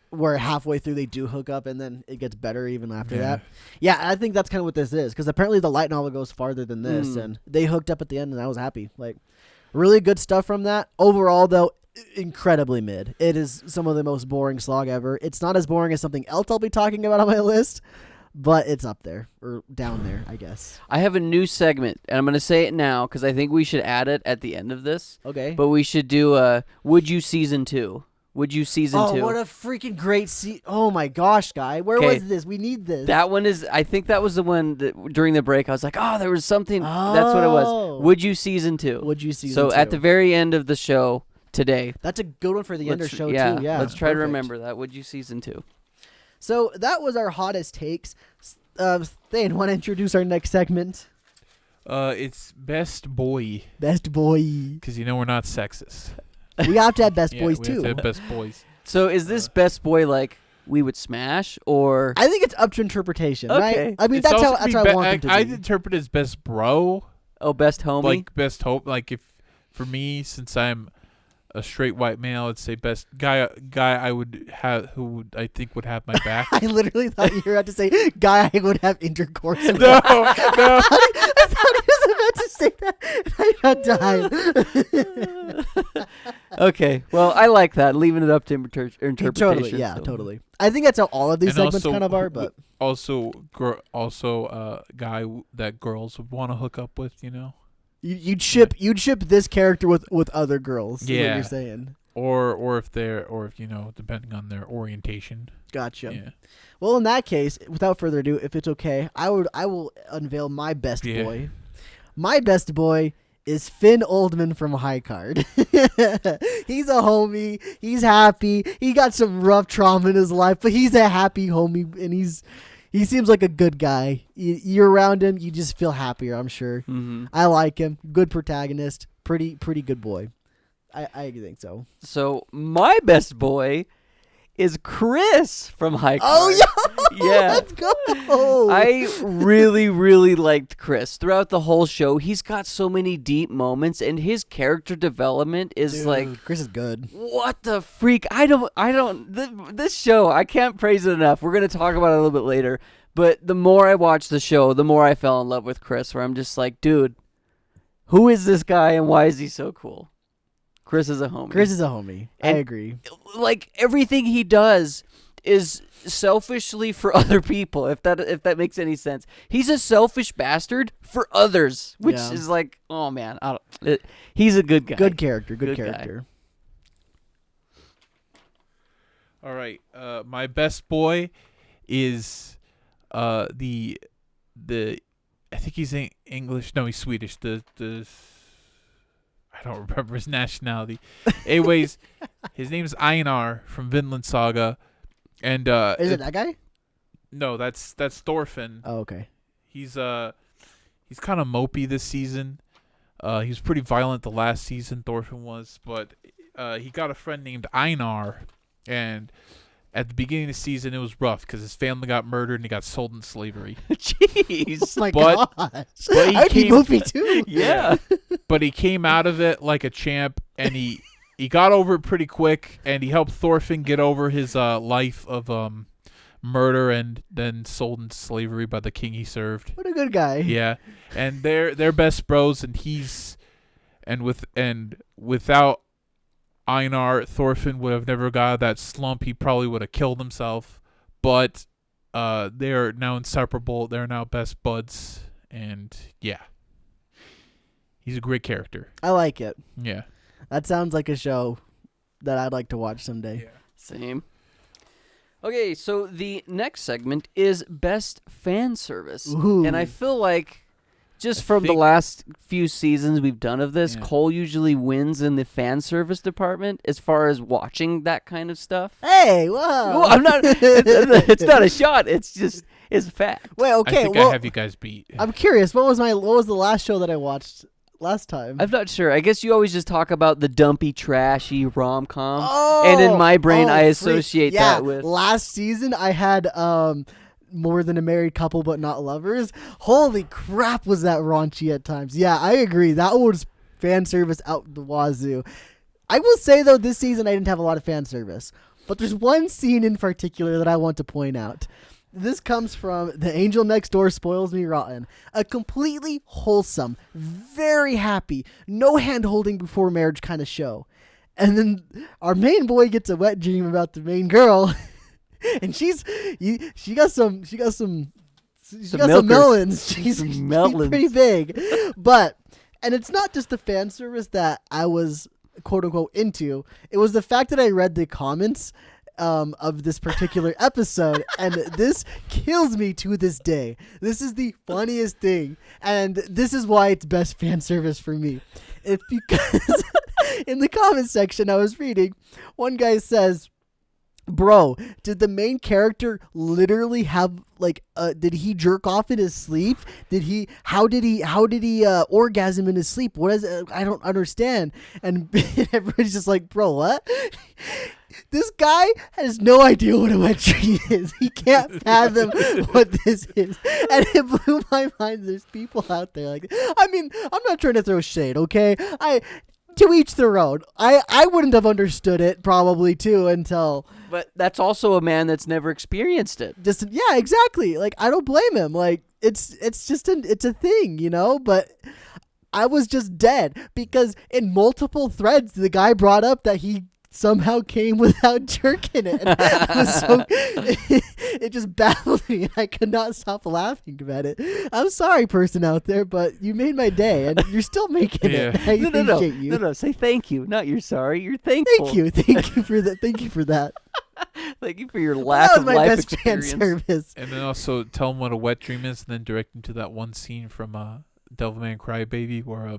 Where halfway through they do hook up and then it gets better even after that. Yeah, I think that's kind of what this is, because apparently the light novel goes farther than this, and they hooked up at the end and I was happy. Like, really good stuff from that. Overall, though, incredibly mid. It is some of the most boring slog ever. It's not as boring as something else I'll be talking about on my list, but it's up there, or down there, I guess. I have a new segment, and I'm going to say it now because I think we should add it at the end of this. Okay. But we should do Would You Season 2. Would You Season 2. Oh, what a freaking great Oh my gosh, guy. Where was this? We need this. That one is, I think that was the one that during the break I was like, oh, there was something. That's what it was. Would You Season 2. Would You Season 2. So at the very end of the show today. That's a good one for the end of the show, yeah, too. Yeah. Let's try to remember that. Would You Season 2. So that was our hottest takes. Thane, want to introduce our next segment? It's Best Boy. Best Boy. Because we're not sexist. We have to have Best Boys, we too. have to have Best Boys. So is this Best Boy like we would smash, or... I think it's up to interpretation, okay. right? I mean, that's how I want it to be. I'd interpret it as Best Bro. Oh, Best Homie? Like Best Hope. Like if, for me, since I'm a straight white male, I'd say best guy I would have, who I think would have my back. I literally thought you were about to say guy I would have intercourse with. No. I thought he was about to say that. I got died. Okay, well, I like that, leaving it up to interpretation. Totally, yeah, totally. I think that's how all of these segments also, kind of are, but also guy that girls would want to hook up with, You'd ship this character with other girls. Is what Yeah. you're saying. Or if depending on their orientation. Gotcha. Yeah. Well, in that case, without further ado, if it's okay, I will unveil my best boy. My best boy is Finn Oldman from High Card. He's a homie. He's happy. He got some rough trauma in his life, but he's a happy homie, and he seems like a good guy. You're around him, you just feel happier, I'm sure. Mm-hmm. I like him. Good protagonist. Pretty good boy. I think so. So my best boy is Chris from High Card. Oh, yeah. Let's go. I really, really liked Chris throughout the whole show. He's got so many deep moments, and his character development is Dude, like, Chris is good. what the freak? This show, I can't praise it enough. We're going to talk about it a little bit later, but the more I watch the show, the more I fell in love with Chris, where I'm just like, dude, who is this guy and why is he so cool? Chris is a homie. I agree. Like, everything he does is selfishly for other people, if that makes any sense. He's a selfish bastard for others, which is like, oh man, he's a good guy. Good character. Good character. Guy. All right. My best boy is the I think he's English. No, he's Swedish. The I don't remember his nationality. Anyways, his name is Einar from Vinland Saga, and is it that guy? No, that's Thorfinn. Oh, okay. He's kind of mopey this season. He was pretty violent the last season. Thorfinn was, but he got a friend named Einar, and at the beginning of the season it was rough because his family got murdered and he got sold into slavery. Jeez, oh my gosh! But I'd be mopey too. Yeah. But he came out of it like a champ, and he got over it pretty quick, and he helped Thorfinn get over his life of murder and then sold into slavery by the king he served. What a good guy. Yeah, and they're best bros, and without Einar, Thorfinn would have never got out of that slump. He probably would have killed himself, but they are now inseparable. They're now best buds, and yeah, he's a great character. I like it. Yeah, That sounds like a show that I'd like to watch someday. Same. Okay, so the next segment is best fan service. Ooh. And I feel like just I from the think- last few seasons we've done of this, Yeah. Cole usually wins in the fan service department as far as watching that kind of stuff. Hey, whoa. Well, I'm not. It's not a shot. It's just it's a fact. Wait, okay. I think well, I have you guys beat. I'm curious. What was the last show that I watched last time? I'm not sure. I guess you always just talk about the dumpy, trashy rom-com. Oh, And in my brain, I freak. associate Yeah, that with. last season I had More Than a Married Couple But Not Lovers. Holy crap, was that raunchy at times. Yeah, I agree. That was fan service out the wazoo. I will say, though, this season I didn't have a lot of fan service. But there's one scene in particular that I want to point out. This comes from The Angel Next Door Spoils Me Rotten. A completely wholesome, very happy, no hand-holding before marriage kind of show. And then our main boy gets a wet dream about the main girl. And she got some milkers. melons. She's Some melons. pretty big. And it's not just the fan service that I was quote unquote into. It was the fact that I read the comments of this particular episode, and this kills me to this day. This is the funniest thing, and this is why it's best fan service for me. It's because in the comment section I was reading, one guy says, "Bro, did the main character literally have did he jerk off in his sleep? How did he orgasm in his sleep? What is it? I don't understand." And everybody's just like, "Bro, what?" This guy has no idea what a wet dream is. He can't fathom what this is. And it blew my mind. There's people out there like, I mean, I'm not trying to throw shade, okay? To each their own. I wouldn't have understood it probably too until But that's also a man that's never experienced it. yeah, exactly. Like, I don't blame him. Like, it's just it's a thing, you know? But I was just dead because in multiple threads the guy brought up that he somehow came without jerking it. And it just baffled me. I could not stop laughing about it. I'm sorry, person out there, but you made my day, and you're still making it. I appreciate you. No. Say thank you. Not you're sorry. You're thankful. Thank you for that. Thank you for that. Thank you for your lack That was of my life best fan experience. service. And then also tell him what a wet dream is, and then direct him to that one scene from Devilman Crybaby where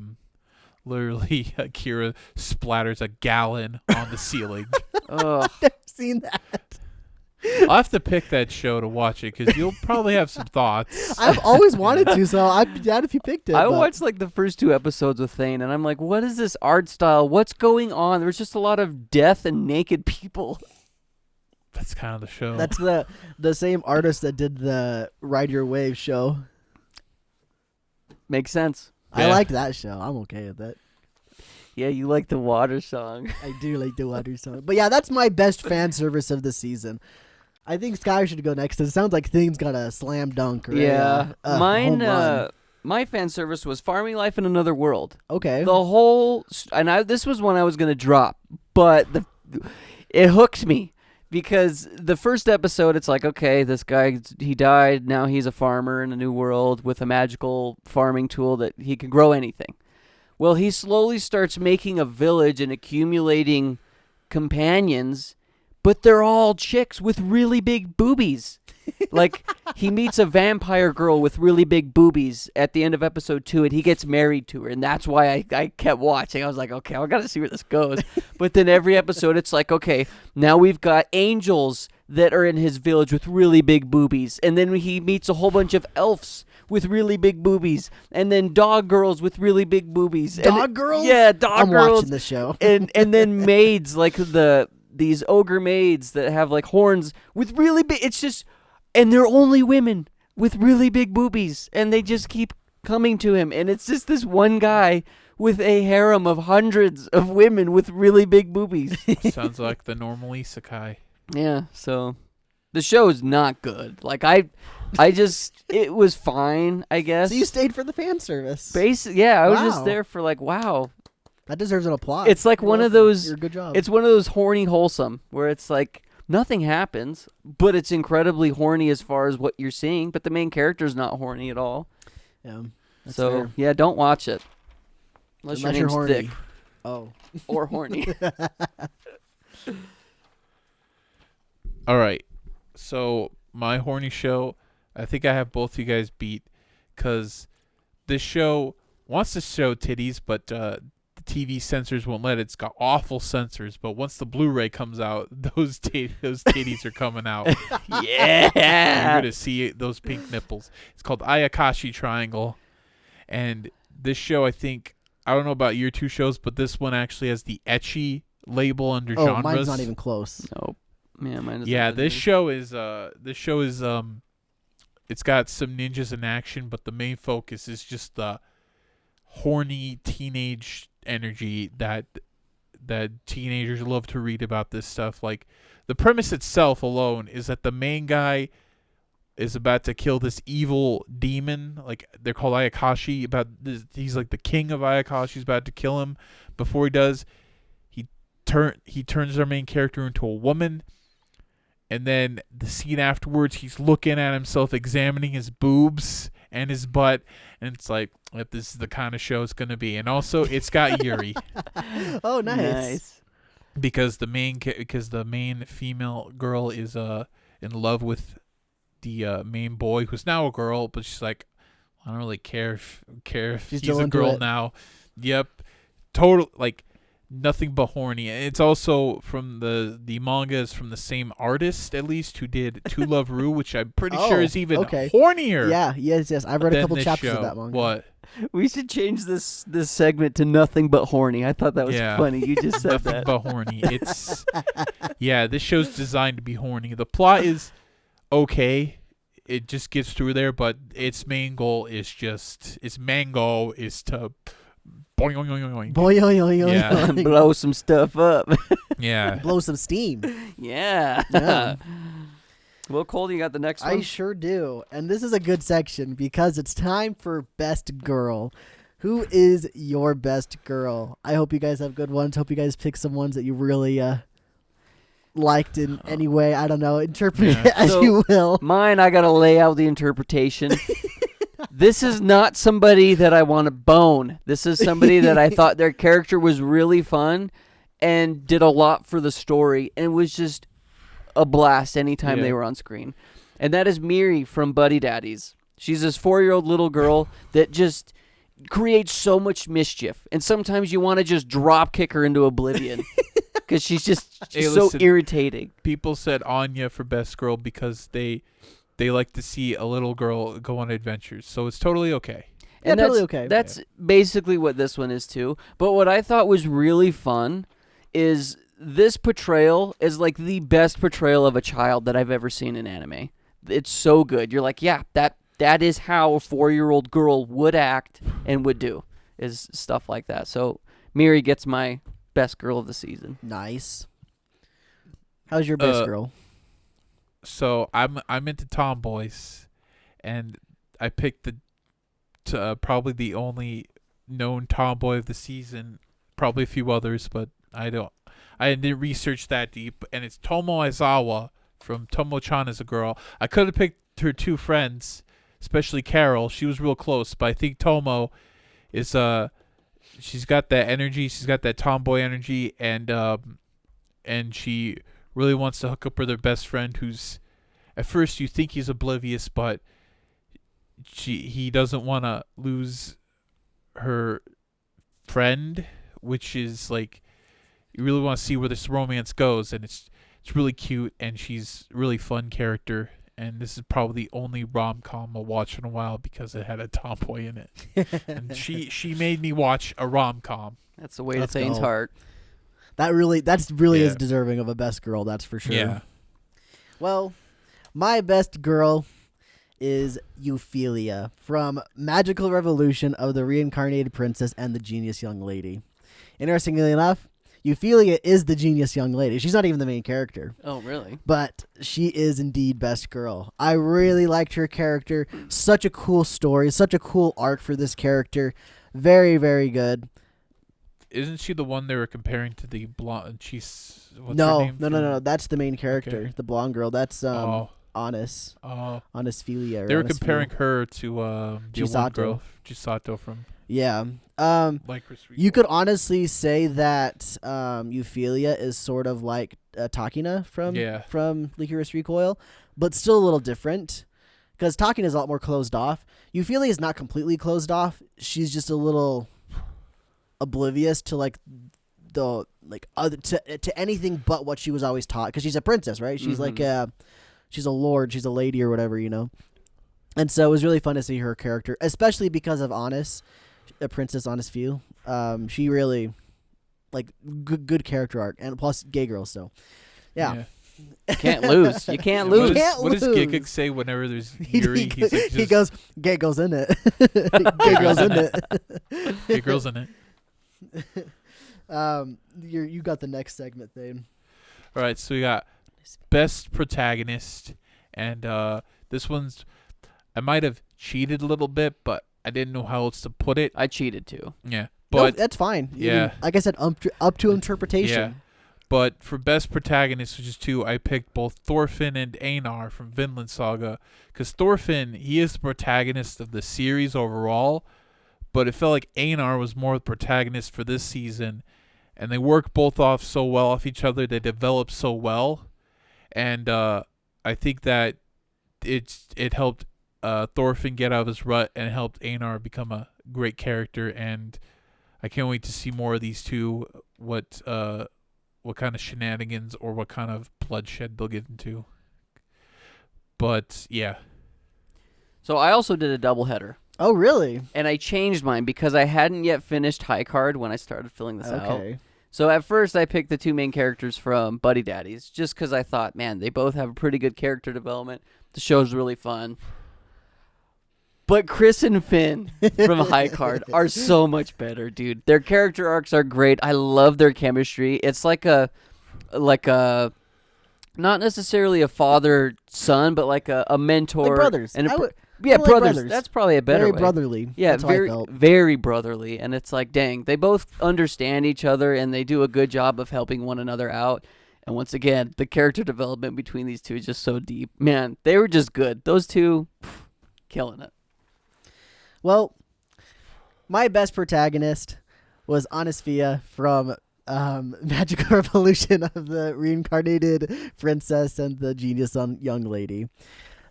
literally Kira splatters a gallon on the ceiling. Ugh. I've never seen that. I'll have to pick that show to watch it because you'll probably have some thoughts. I've always wanted to, so I'd be glad if you picked it. I but- watched like the first 2 episodes with Thane, and I'm like, what is this art style? What's going on? There's just a lot of death and naked people. That's kind of the show. That's the same artist that did the Ride Your Wave show. Makes sense. I Yeah. like that show. I'm okay with that. Yeah, you like the water song. I do like the water song. But yeah, that's my best fan service of the season. I think Sky should go next. It sounds like Thing's got a slam dunk. Or Yeah. a Mine, home run. my fan service was Farming Life in Another World. Okay. The whole, this was one I was going to drop, but it hooked me. Because the first episode, it's like, okay, this guy, he died. Now he's a farmer in a new world with a magical farming tool that he can grow anything. Well, he slowly starts making a village and accumulating companions, but they're all chicks with really big boobies. Like, he meets a vampire girl with really big boobies at the end of episode 2, and he gets married to her, and that's why I kept watching. I was like, okay, I gotta see where this goes. But then every episode, it's like, okay, now we've got angels that are in his village with really big boobies, and then he meets a whole bunch of elves with really big boobies, and then dog girls with really big boobies. Dog girls? Yeah, dog I'm girls. watching the show. and then maids, like these ogre maids that have like horns with really big, it's just, and they're only women with really big boobies, and they just keep coming to him, and it's just this one guy with a harem of hundreds of women with really big boobies. Sounds like the normal isekai. Yeah, so the show is not good. Like I just, it was fine, I guess. So you stayed for the fan service. Yeah, I was Wow. just there for like, wow. That deserves an applause. It's like You're one of welcome. those. You're a good job. It's one of those horny wholesome where it's like nothing happens, but it's incredibly horny as far as what you're seeing. But the main character's not horny at all. Yeah. That's So fair. yeah, don't watch it unless your Unless you're name's horny. Thick Oh. or horny. All right. So my horny show, I think I have both you guys beat, because this show wants to show titties, but the TV censors won't let it. It's got awful censors, but once the Blu-ray comes out, those titties are coming out. Yeah. You're gonna see those pink nipples. It's called Ayakashi Triangle, and this show, I don't know about your two shows, but this one actually has the ecchi label under Oh, genres. mine's not even close. Nope. Yeah, mine doesn't Yeah, have this any. show is it's got some ninjas in action, but the main focus is just the horny teenage energy that teenagers love to read about this stuff. Like, the premise itself alone is that the main guy is about to kill this evil demon. Like, they're called Ayakashi. He's like the king of Ayakashi. He's about to kill him. Before he does, he turns our main character into a woman. And then the scene afterwards, he's looking at himself, examining his boobs and his butt, and it's like, yep, this is the kind of show it's gonna be. And also, it's got Yuri, Oh, nice. because the main female girl is in love with the main boy, who's now a girl, but she's like, I don't really care if She's he's still a into girl it. now. Yep, total, like, nothing but horny. It's also from the manga is from the same artist, at least, who did To Love Ru, which I'm pretty sure is even okay. hornier. Yeah, yes. I've read a than couple this chapters show. of that manga. What? We should change this segment to nothing but horny. I thought that was Yeah. funny. You just said Nothing that. but horny. It's yeah, this show's designed to be horny. The plot is okay. It just gets through there, but its main goal is to boing, boing, boing, boing. Boy, yo, yo, yo, Yeah. yo. Blow some stuff up. Yeah. Blow some steam. Yeah. Yeah. Well, Cole, you got the next one? I sure do. And this is a good section because it's time for Best Girl. Who is your best girl? I hope you guys have good ones. Hope you guys pick some ones that you really liked in any way. I don't know. Interpret Yeah. it as So- you will. Mine, I got to lay out the interpretation. This is not somebody that I want to bone. This is somebody that I thought their character was really fun and did a lot for the story and was just a blast anytime Yeah. they were on screen. And that is Miri from Buddy Daddies. She's this 4-year-old little girl that just creates so much mischief. And sometimes you want to just drop kick her into oblivion because she's Hey, so listen. irritating. People said Anya for best girl because they like to see a little girl go on adventures. So it's totally okay. Yeah, And totally that's, okay. That's basically what this one is too. But what I thought was really fun is this portrayal is like the best portrayal of a child that I've ever seen in anime. It's so good. You're like, yeah, that is how a 4-year-old girl would act and would do, is stuff like that. So Miri gets my best girl of the season. Nice. How's your best girl? So I'm into tomboys, and I picked probably the only known tomboy of the season. Probably a few others, but I didn't research that deep. And it's Tomo Aizawa from Tomo-chan as a girl. I could have picked her two friends, especially Carol. She was real close, but I think Tomo is she's got that energy. She's got that tomboy energy, and she really wants to hook up with her best friend, who's at first you think he's oblivious, but he doesn't want to lose her friend, which is like, you really want to see where this romance goes, and it's really cute, and she's a really fun character. And this is probably the only rom-com I'll watch in a while because it had a tomboy in it. And she made me watch a rom-com. That's the way to Let's Thane's go. heart. That's really Yeah. is deserving of a best girl, that's for sure. Yeah. Well, my best girl is Euphelia from Magical Revolution of the Reincarnated Princess and the Genius Young Lady. Interestingly enough, Euphelia is the genius young lady. She's not even the main character, Oh, really? but she is indeed best girl. I really liked her character. Such a cool story, such a cool arc for this character. Very, very good. isn't she the one they were comparing to the blonde? She's what's her No, name no, no, no. That's the main character, Okay. the blonde girl. That's Oh, Honest, oh. Honestphilia. They were comparing her to the one Chisato. girl, Chisato from Yeah. Lycra Street. You could honestly say that Euphilia is sort of like Takina from Licorice Recoil, but still a little different because Takina is a lot more closed off. Euphilia is not completely closed off. She's just a little oblivious to like the like other to anything but what she was always taught because she's a princess, right? She's like she's a lord, she's a lady or whatever, you know. And so it was really fun to see her character, especially because of Honest, a Princess Honest Few. She really like good character arc, and plus gay girl. So, yeah. Can't lose. You can't lose. What does Gigik say whenever there's Yuri? He goes, "Gay girls in it. Gay girls in it. Gay girls in it." You got the next segment, Thane. All right, so we got best protagonist, and this one's I might have cheated a little bit, but I didn't know how else to put it. I cheated too. Yeah, No, but that's fine. Yeah. Like I said, up to interpretation. yeah, but for best protagonist, which is two, I picked both Thorfinn and Einar from Vinland Saga, because Thorfinn, he is the protagonist of the series overall, but it felt like Einar was more the protagonist for this season, and they work both off so well off each other. They develop so well, and I think that it helped Thorfinn get out of his rut and helped Einar become a great character. And I can't wait to see more of these two. What kind of shenanigans or what kind of bloodshed they'll get into. But yeah. So I also did a doubleheader. Oh, really? And I changed mine because I hadn't yet finished High Card when I started filling this out. Okay. So at first I picked the two main characters from Buddy Daddies just because I thought, man, they both have pretty good character development. The show's really fun. But Chris and Finn from High Card are so much better, dude. Their character arcs are great. I love their chemistry. It's like a not necessarily a father-son, but like a mentor. Like brothers. And Kinda brothers. like brothers. That's probably a better Very way. brotherly. Yeah, That's how I very felt. very brotherly. And it's like, dang, they both understand each other and they do a good job of helping one another out. And once again, the character development between these two is just so deep. Man, they were just good. Those two, killing it. Well, my best protagonist was Honestphia from Magical Revolution of the Reincarnated Princess and the Genius Young Lady.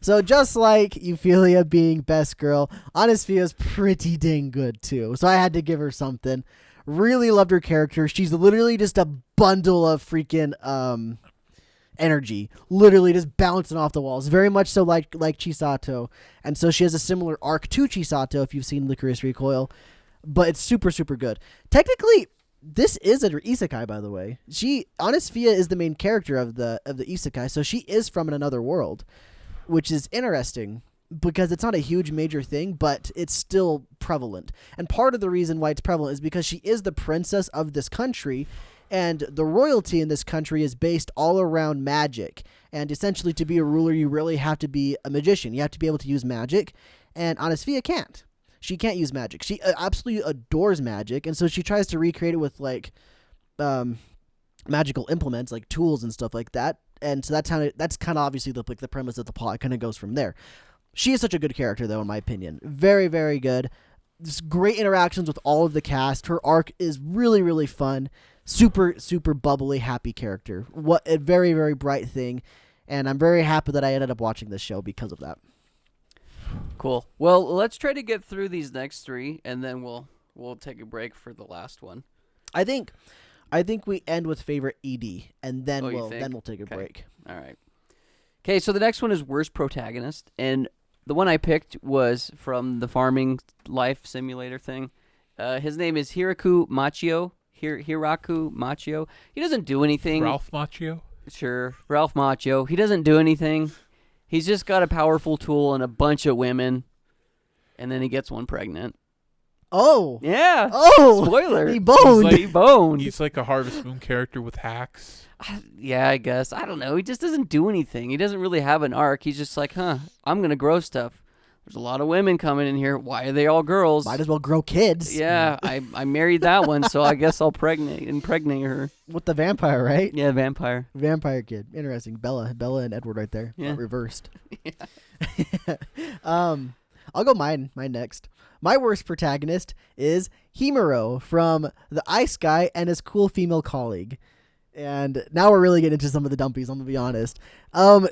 So just like Euphilia being best girl, Honestphia's pretty dang good too. So I had to give her something. Really loved her character. She's literally just a bundle of freaking energy, literally just bouncing off the walls, very much so like Chisato. And so she has a similar arc to Chisato if you've seen Licorice Recoil, but it's super good. Technically, this is an isekai, by the way. Honestphia is the main character of the isekai, so she is from another world, which is interesting because it's not a huge major thing, but it's still prevalent. And part of the reason why it's prevalent is because she is the princess of this country. And the royalty in this country is based all around magic. And essentially, to be a ruler, you really have to be a magician. You have to be able to use magic. And Honestphia can't. She can't use magic. She absolutely adores magic. And so she tries to recreate it with, like, magical implements, like tools and stuff like that. And so that's kind of obviously the premise of the plot. It kind of goes from there. She is such a good character, though, in my opinion. Very, very good. Just great interactions with all of the cast. Her arc is really, really fun. Super bubbly, happy character. What a very, very bright thing. And I'm very happy that I ended up watching this show because of that. Cool. Well, let's try to get through these next three, and then we'll take a break for the last one. I think we end with favorite ED, and then we'll take a break. All right. Okay, so the next one is worst protagonist, and the one I picked was from the farming life simulator thing. His name is Hiraku Machio. Hiraku Machio. He doesn't do anything. Ralph Macchio? Sure, Ralph Macchio. He doesn't do anything. He's just got a powerful tool and a bunch of women, and then he gets one pregnant. Oh. Yeah. Oh. Spoiler. He boned. He boned. He's like a Harvest Moon character with hacks. Yeah, I guess. I don't know. He just doesn't do anything. He doesn't really have an arc. He's just like, I'm going to grow stuff. there's a lot of women coming in here. Why are they all girls? Might as well grow kids. Yeah, I married that one, so I guess I'll impregnate her. With the vampire, right? Yeah, vampire. Vampire kid. Interesting. Bella and Edward right there. Yeah. Reversed. I'll go mine next. My worst protagonist is Himuro from The Ice Guy and his cool female colleague. And now we're really getting into some of the dumpies, I'm going to be honest.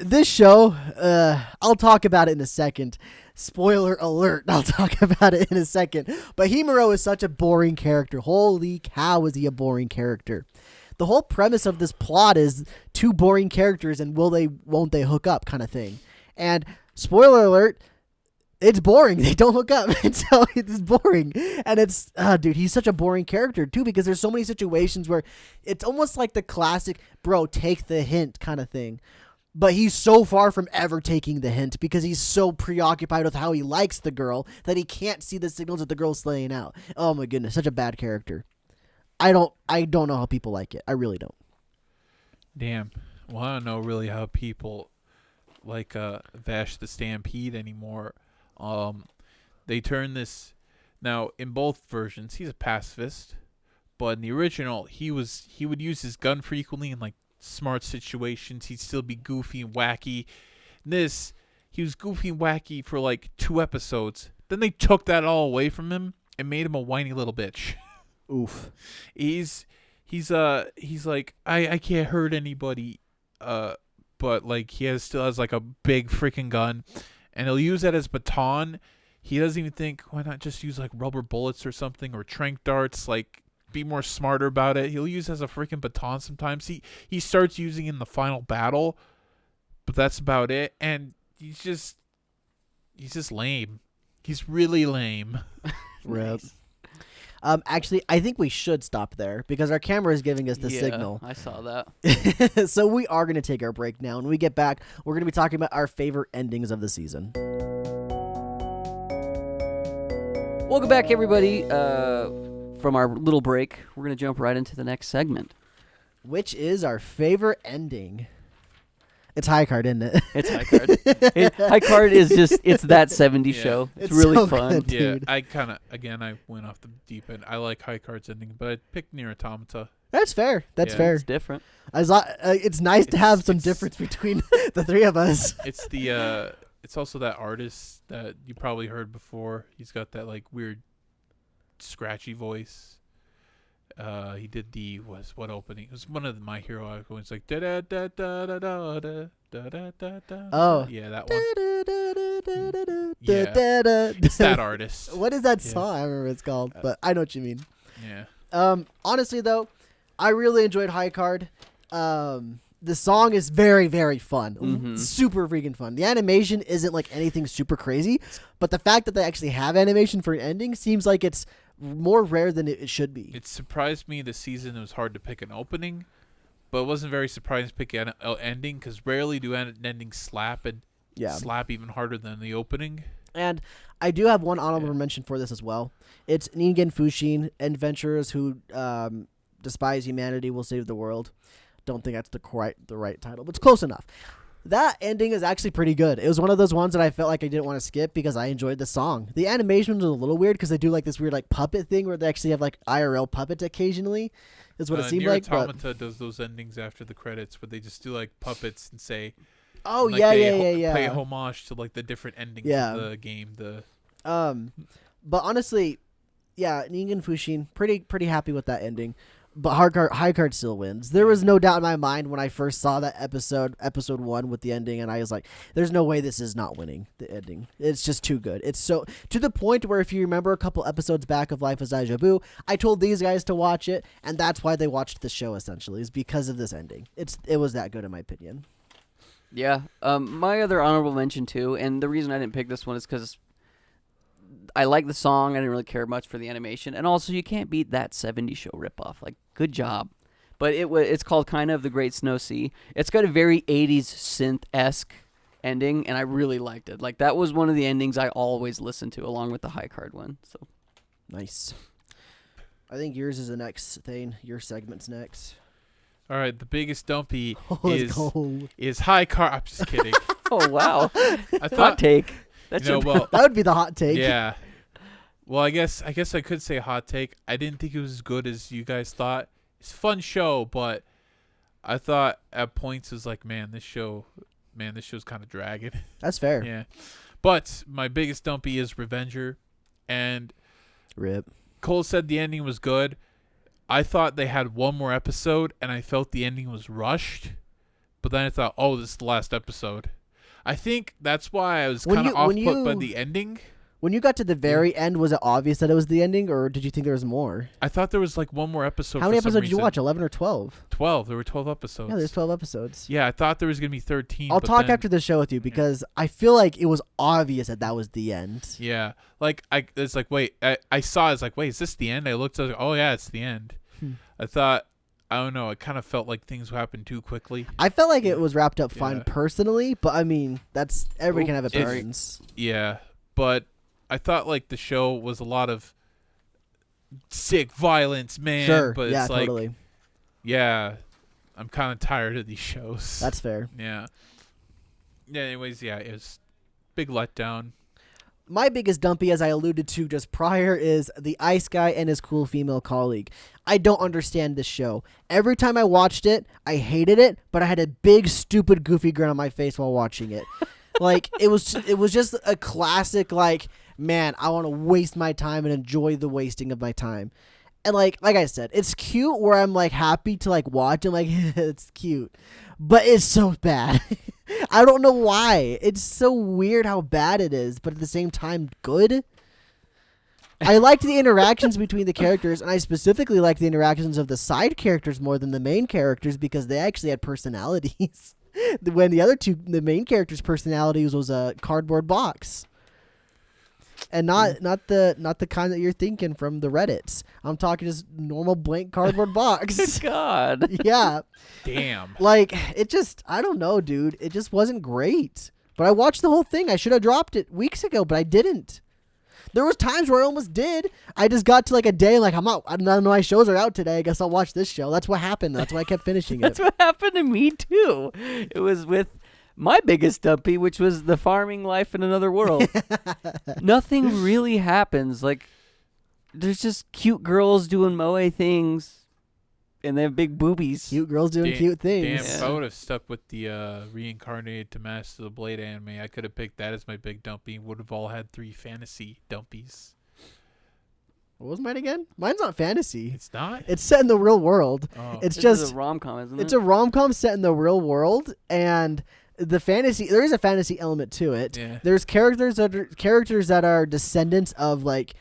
This show, I'll talk about it in a second. Spoiler alert, I'll talk about it in a second. But Himuro is such a boring character. Holy cow, is he a boring character. The whole premise of this plot is two boring characters and won't they hook up kind of thing. And spoiler alert, it's boring. They don't hook up. And so it's boring. And it's, dude, he's such a boring character too, because there's so many situations where it's almost like the classic, bro, take the hint kind of thing. But he's so far from ever taking the hint because he's so preoccupied with how he likes the girl that he can't see the signals that the girl's laying out. Oh my goodness, such a bad character. I don't know how people like it. I really don't. Damn. Well, I don't know really how people like Vash the Stampede anymore. They turn this now in both versions. He's a pacifist, but in the original, he would use his gun frequently in like smart situations. He'd still be goofy and wacky. This, he was goofy and wacky for like 2 episodes. Then they took that all away from him and made him a whiny little bitch. Oof. He's like I can't hurt anybody, but like still has like a big freaking gun, and he'll use that as baton. He doesn't even think, why not just use like rubber bullets or something, or tranq darts, like be more smarter about it. He'll use it as a freaking baton sometimes. He starts using it in the final battle, but that's about it. And he's just lame. He's really lame. Nice. Actually, I think we should stop there because our camera is giving us the signal. I saw that. So we are going to take our break now. When we get back, we're going to be talking about our favorite endings of the season. Welcome back, everybody. From our little break, we're going to jump right into the next segment. Which is our favorite ending? It's High Card, isn't it? It's High Card. High Card is just, it's that 70s show. It's really so fun. good, Yeah, dude. I went off the deep end. I like High Card's ending, but I picked Nier Automata. That's fair. That's Yeah. fair. It's different. It's nice to have some difference between the three of us. It's it's also that artist that you probably heard before. He's got that like weird scratchy voice. He did what opening? It was one of My Hero openings, like da da da da da da da da da da. Oh. Yeah, that one. Yeah. It's that artist. What is that Yeah. song? I don't remember what it's called, but I know what you mean. Yeah. Honestly though, I really enjoyed High Card. The song is very, very fun. Mhm. Super freaking fun. The animation isn't like anything super crazy, but the fact that they actually have animation for an ending seems like it's more rare than it should be. It surprised me this season. It was hard to pick an opening, but it wasn't very surprising to pick an ending because rarely do endings slap and slap even harder than the opening. And I do have one honorable mention for this as well. It's Ningen Fushin, adventurers who despise humanity will save the world. Don't think that's the right title, but it's close enough. That ending is actually pretty good. It was one of those ones that I felt like I didn't want to skip because I enjoyed the song. The animation was a little weird because they do like this weird like puppet thing where they actually have like IRL puppets occasionally. Is what it seemed Nier like. Automata does those endings after the credits where they just do like puppets and say, Oh like, yeah. pay homage to like the different endings of the game. But honestly, yeah, Ningen Fushin, pretty happy with that ending. But High Card still wins. There was no doubt in my mind when I first saw that episode 1 with the ending, and I was like, there's no way this is not winning the ending. It's just too good. It's so to the point where if you remember a couple episodes back of Life as Daijoubu, I told these guys to watch it, and that's why they watched the show essentially, is because of this ending. It was that good in my opinion. Yeah. My other honorable mention too, and the reason I didn't pick this one is because I like the song. I didn't really care much for the animation, and also you can't beat that '70s show ripoff. Like, good job. But it's called Kind of the Great Snow Sea. It's got a very '80s synth-esque ending, and I really liked it. Like, that was one of the endings I always listened to, along with the High Card one. So Nice. I think yours is the next thing. Your segment's next. All right, the biggest dumpy Let's go. is High Card. I'm just kidding. Oh wow, I hot thought take. That's You know, well, That would be the hot take. yeah. Well, I guess I could say hot take. I didn't think it was as good as you guys thought. It's a fun show, but I thought at points it was like, man, this show's kind of dragging. That's fair. Yeah. But my biggest dumpy is Revenger, and Rip. Cole said the ending was good. I thought they had one more episode, and I felt the ending was rushed. But then I thought, oh, this is the last episode. I think that's why I was kind of off-put by the ending. When you got to the very end, was it obvious that it was the ending, or did you think there was more? I thought there was like one more episode. How many for some episodes did you reason. watch? 11 or 12? 12. There were 12 episodes. Yeah, there's 12 episodes. Yeah, I thought there was going to be 13. I'll but talk then, after the show with you because I feel like it was obvious that was the end. Yeah. Like, it's like, wait. I saw it's like, wait, is this the end? I looked, I was like, oh, yeah, it's the end. I thought, I don't know, it kind of felt like things happened too quickly. I felt like it was wrapped up fine Yeah. personally, but I mean, that's everybody can have opinions. Yeah. But I thought, like, the show was a lot of sick violence, man. Sure. But Yeah, it's like, totally. yeah, I'm kind of tired of these shows. That's fair. Yeah. Yeah, anyways, yeah, it was big letdown. My biggest dumpy, as I alluded to just prior, is the ice guy and his cool female colleague. I don't understand this show. Every time I watched it, I hated it, but I had a big, stupid, goofy grin on my face while watching it. Like, it was just a classic, like, man, I want to waste my time and enjoy the wasting of my time. And like I said, it's cute where I'm like happy to like watch and like it's cute, but it's so bad. I don't know why. It's so weird how bad it is, but at the same time good. I liked the interactions between the characters, and I specifically liked the interactions of the side characters more than the main characters because they actually had personalities. When the main characters' personalities was a cardboard box. And not the kind that you're thinking from the Reddits. I'm talking just normal blank cardboard box. God. Yeah. Damn. Like, it just, I don't know, dude. It just wasn't great. But I watched the whole thing. I should have dropped it weeks ago, but I didn't. There was times where I almost did. I just got to like a day, like, I'm out. None of my shows are out today. I guess I'll watch this show. That's what happened. That's why I kept finishing it. That's what happened to me, too. It was with my biggest dumpy, which was the farming life in another world. Nothing really happens. Like, there's just cute girls doing moe things, and they have big boobies. Cute girls doing cute things. Damn, if I would have stuck with the reincarnated to Master of the Blade anime, I could have picked that as my big dumpy. Would have all had 3 fantasy dumpies. What was mine again? Mine's not fantasy. It's not? It's set in the real world. Oh. It's This just is a rom-com, isn't it? it's a rom-com set in the real world, and the fantasy, there is a fantasy element to it. Yeah. There's characters that are descendants of like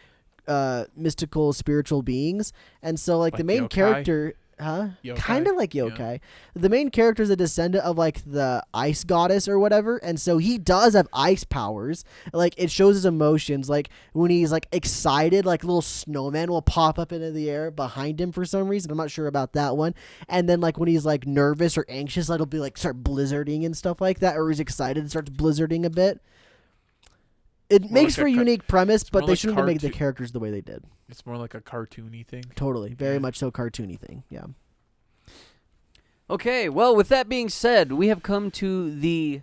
mystical spiritual beings, and so like the Like main yokai? character, kind Yokai? of like yokai. The main character is a descendant of like the ice goddess or whatever, and so he does have ice powers. Like, it shows his emotions. Like, when he's like excited, like a little snowman will pop up into the air behind him for some reason. I'm not sure about that one. And then like when he's like nervous or anxious, like, it'll be like start blizzarding and stuff like that, or he's excited and starts blizzarding a bit. It more makes like for a a unique premise, but more they like shouldn't have made the cartoon- characters the way they did. It's more like a cartoony thing. Totally, very Yeah. much so cartoony thing. Yeah. Okay, well, with that being said, we have come to the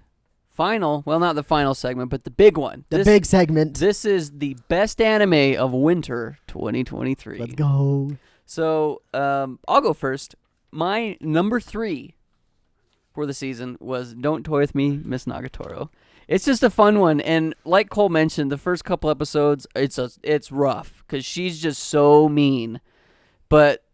final, well, not the final segment, but the big one. The big segment. This is the best anime of winter 2023. Let's go. So, I'll go first. My number 3 for the season was Don't Toy With Me, Miss Nagatoro. It's just a fun one, and like Cole mentioned, the first couple episodes, it's rough, because she's just so mean. But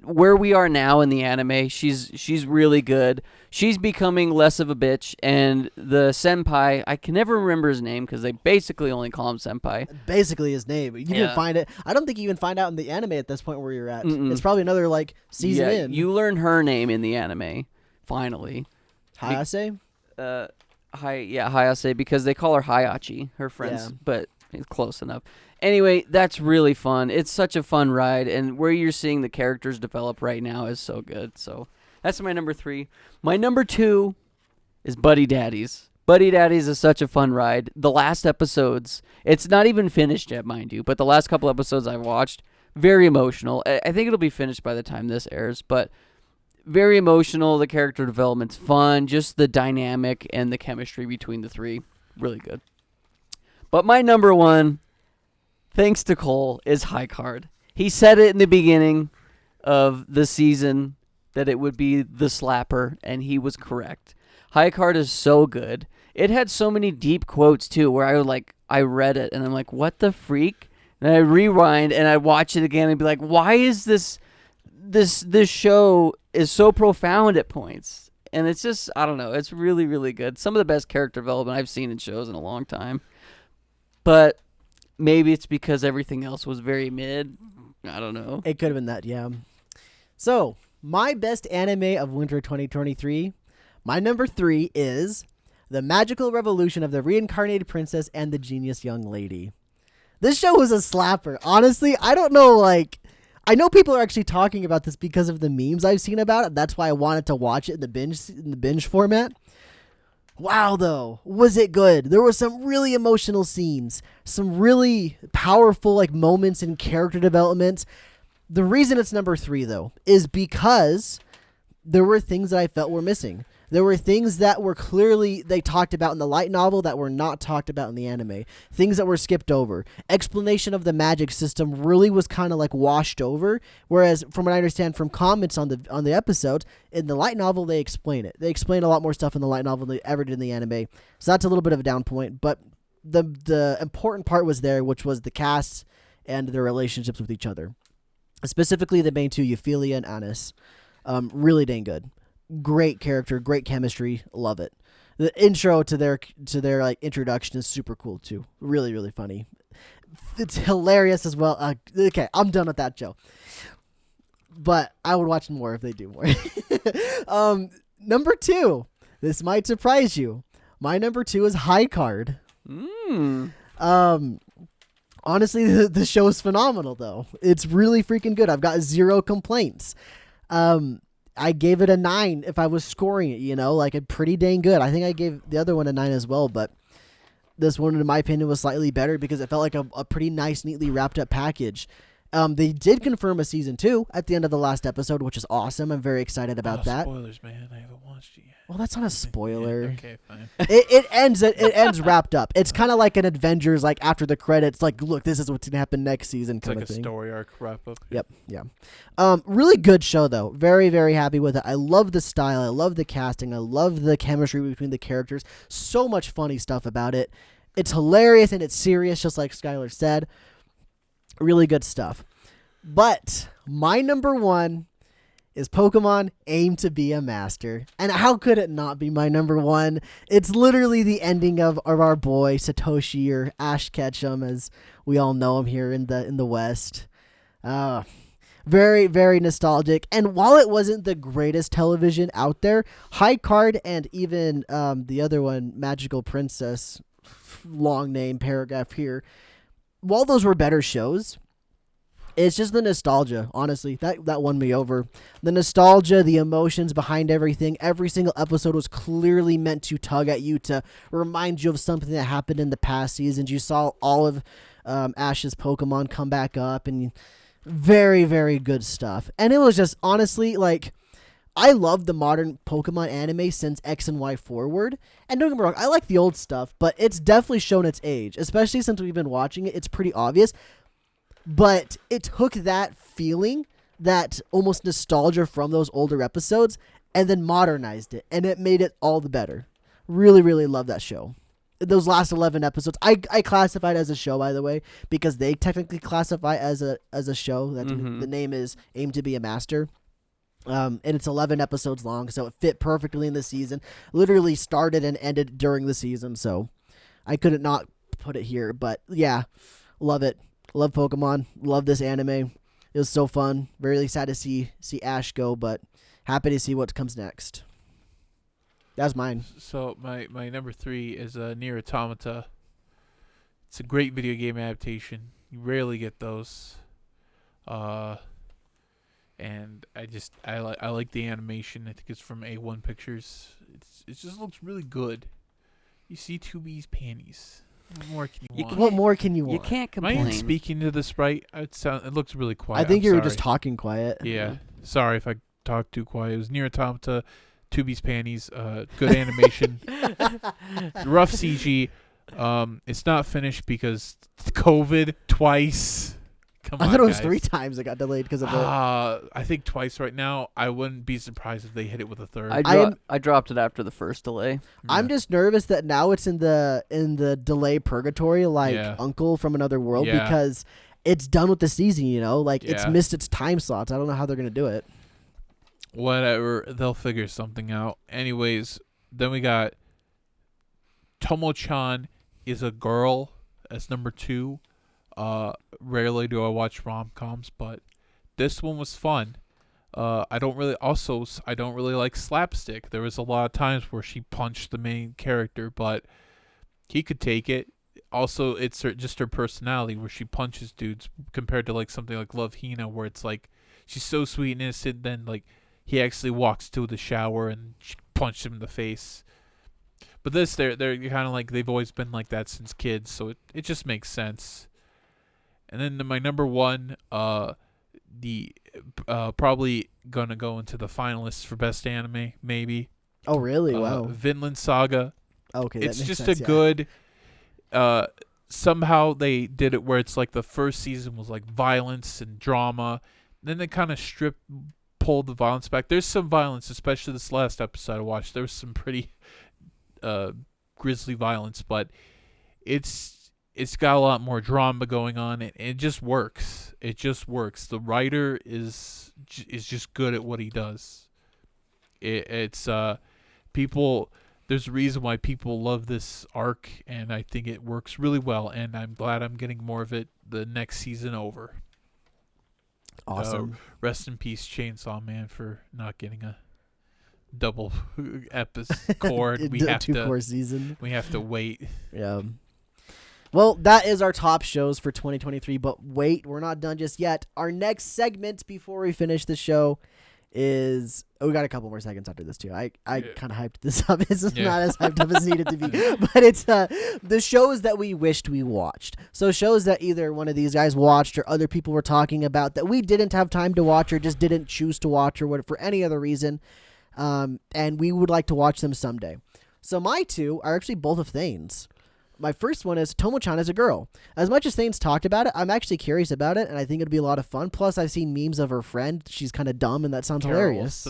where we are now in the anime, she's really good. She's becoming less of a bitch, and the senpai, I can never remember his name, because they basically only call him senpai. Basically his name. You Yeah. didn't find it. I don't think you even find out in the anime at this point where you're at. Mm-mm. It's probably another like season Yeah, in. you learn her name in the anime, finally. Hayase? Hayase, because they call her Hayachi, her friends, Yeah. but it's close enough. Anyway, that's really fun. It's such a fun ride, and where you're seeing the characters develop right now is so good. So that's my number 3. My number 2 is Buddy Daddies. Buddy Daddies is such a fun ride. The last episodes, it's not even finished yet, mind you, but the last couple episodes I've watched, very emotional. I think it'll be finished by the time this airs, but very emotional. The character development's fun. Just the dynamic and the chemistry between the 3, really good. But my number one, thanks to Cole, is High Card. He said it in the beginning of the season that it would be the slapper, and he was correct. High Card is so good. It had so many deep quotes too, where I read it and I'm like, what the freak? And I rewind and I watch it again and be like, why is this show is so profound at points? And it's just, I don't know, it's really, really good. Some of the best character development I've seen in shows in a long time. But maybe it's because everything else was very mid. I don't know. It could have been that, yeah. So, my best anime of winter 2023, my number 3 is The Magical Revolution of the Reincarnated Princess and the Genius Young Lady. This show was a slapper. Honestly, I don't know, I know people are actually talking about this because of the memes I've seen about it. That's why I wanted to watch it in the binge format. Wow, though, was it good? There were some really emotional scenes, some really powerful moments in character development. The reason it's number 3, though, is because there were things that I felt were missing. There were things that were clearly they talked about in the light novel that were not talked about in the anime. Things that were skipped over. Explanation of the magic system really was kind of washed over. Whereas, from what I understand from comments on the episode, in the light novel they explain it. They explain a lot more stuff in the light novel than they ever did in the anime. So that's a little bit of a down point. But the important part was there, which was the cast and their relationships with each other. Specifically, the main two, Euphilia and Anis. Really dang good. Great character, great chemistry, love it. The intro to their introduction is super cool too. Really, really funny. It's hilarious as well. Okay, I'm done with that show. But I would watch more if they do more. Number 2. This might surprise you. My number 2 is High Card. Honestly, the show is phenomenal though. It's really freaking good. I've got 0 complaints. I gave it a 9 if I was scoring it, a pretty dang good. I think I gave the other one a 9 as well, but this one, in my opinion, was slightly better because it felt like a pretty nice, neatly wrapped up package. They did confirm a season 2 at the end of the last episode, which is awesome. I'm very excited about that. Spoilers, man. I haven't watched it yet. Well, that's not a spoiler. Okay, fine. It ends wrapped up. It's kind of like an Avengers, after the credits, look, this is what's gonna happen next season, It's kind like of a thing. story arc wrap up. Yep, yeah. Really good show though. Very, very happy with it. I love the style. I love the casting. I love the chemistry between the characters. So much funny stuff about it. It's hilarious and it's serious, just like Skylar said. Really good stuff. But my number 1 is Pokemon Aim to Be a Master. And how could it not be my number 1? It's literally the ending of our boy Satoshi, or Ash Ketchum as we all know him here in the West. Very, very nostalgic. And while it wasn't the greatest television out there, High Card and even the other one, Magical Princess, long name paragraph here, while those were better shows, it's just the nostalgia, honestly. That won me over. The nostalgia, the emotions behind everything. Every single episode was clearly meant to tug at you, to remind you of something that happened in the past seasons. You saw all of Ash's Pokemon come back up, and very, very good stuff. And it was just, honestly, I love the modern Pokemon anime since X and Y Forward. And don't get me wrong, I like the old stuff, but it's definitely shown its age. Especially since we've been watching it, it's pretty obvious. But it took that feeling, that almost nostalgia from those older episodes, and then modernized it. And it made it all the better. Really, really love that show. Those last 11 episodes, I classified as a show, by the way, because they technically classify as a show. That The name is Aim to Be a Master. And it's 11 episodes long, so it fit perfectly in the season. Literally started and ended during the season, so I couldn't not put it here. But yeah, love it. Love Pokemon. Love this anime. It was so fun. Very sad to see Ash go, but happy to see what comes next. That's mine. So my number 3 is Nier Automata. It's a great video game adaptation. You rarely get those. And I like the animation. I think it's from A1 Pictures. It just looks really good. You see 2B's panties. What more can you want? What more can you want? You can't Am I complain. even speaking to the sprite? It looks really quiet. I think you were sorry. just talking quiet. Yeah. Sorry if I talked too quiet. It was Nier Automata, 2B's panties, good animation, rough CG, It's not finished because COVID twice. Come on, I thought it was guys. 3 times it got delayed because of it. I think twice right now. I wouldn't be surprised if they hit it with a third. I dropped it after the first delay. I'm just nervous that now it's in the delay purgatory, like Yeah. Uncle from Another World, Yeah. because it's done with the season. Like it's Yeah. missed its time slots. I don't know how they're gonna do it. Whatever, they'll figure something out. Anyways, then we got Tomo-chan is a girl as number 2. Rarely do I watch rom-coms, but this one was fun. I don't really like slapstick. There was a lot of times where she punched the main character, but he could take it. Also, it's just her personality where she punches dudes compared to like something like Love Hina, where it's like she's so sweet and innocent, then like he actually walks to the shower and she punched him in the face. But this, they're kind of like they've always been like that since kids, so it just makes sense. And then my number 1, the probably gonna go into the finalists for best anime, maybe. Oh really? Wow. Vinland Saga. Okay, It's that makes just sense, a yeah. good. Somehow they did it where it's like the first season was like violence and drama, then they kind of pulled the violence back. There's some violence, especially this last episode I watched. There was some pretty grisly violence, but it's got a lot more drama going on, and it just works. It just works. The writer is just good at what he does. It's people. There's a reason why people love this arc, and I think it works really well. And I'm glad I'm getting more of it the next season over. Awesome. Rest in peace, Chainsaw Man, for not getting a double episode. We have 2-core season. We have to wait. Yeah. Well, that is our top shows for 2023. But wait, we're not done just yet. Our next segment before we finish the show is we got a couple more seconds after this too. I kind of hyped this up. It's not as hyped up as it needed to be, but it's the shows that we wished we watched. So shows that either one of these guys watched or other people were talking about that we didn't have time to watch or just didn't choose to watch or what for any other reason, and we would like to watch them someday. So my 2 are actually both of Thane's. My first one is Tomo-chan as a girl. As much as Thane's talked about it, I'm actually curious about it, and I think it'd be a lot of fun. Plus, I've seen memes of her friend. She's kind of dumb, and that sounds hilarious.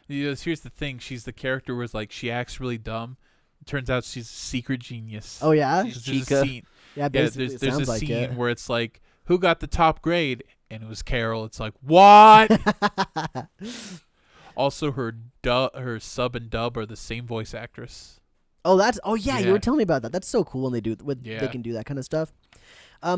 Here's the thing. She's the character where it's like she acts really dumb. It turns out she's a secret genius. Oh, yeah? There's a Chica. scene. Yeah, basically, there's it a sounds like scene it. where it's like, who got the top grade? And it was Carol. It's like, what? Also, her sub and dub are the same voice actress. Yeah, you were telling me about that. That's so cool when they they can do that kind of stuff.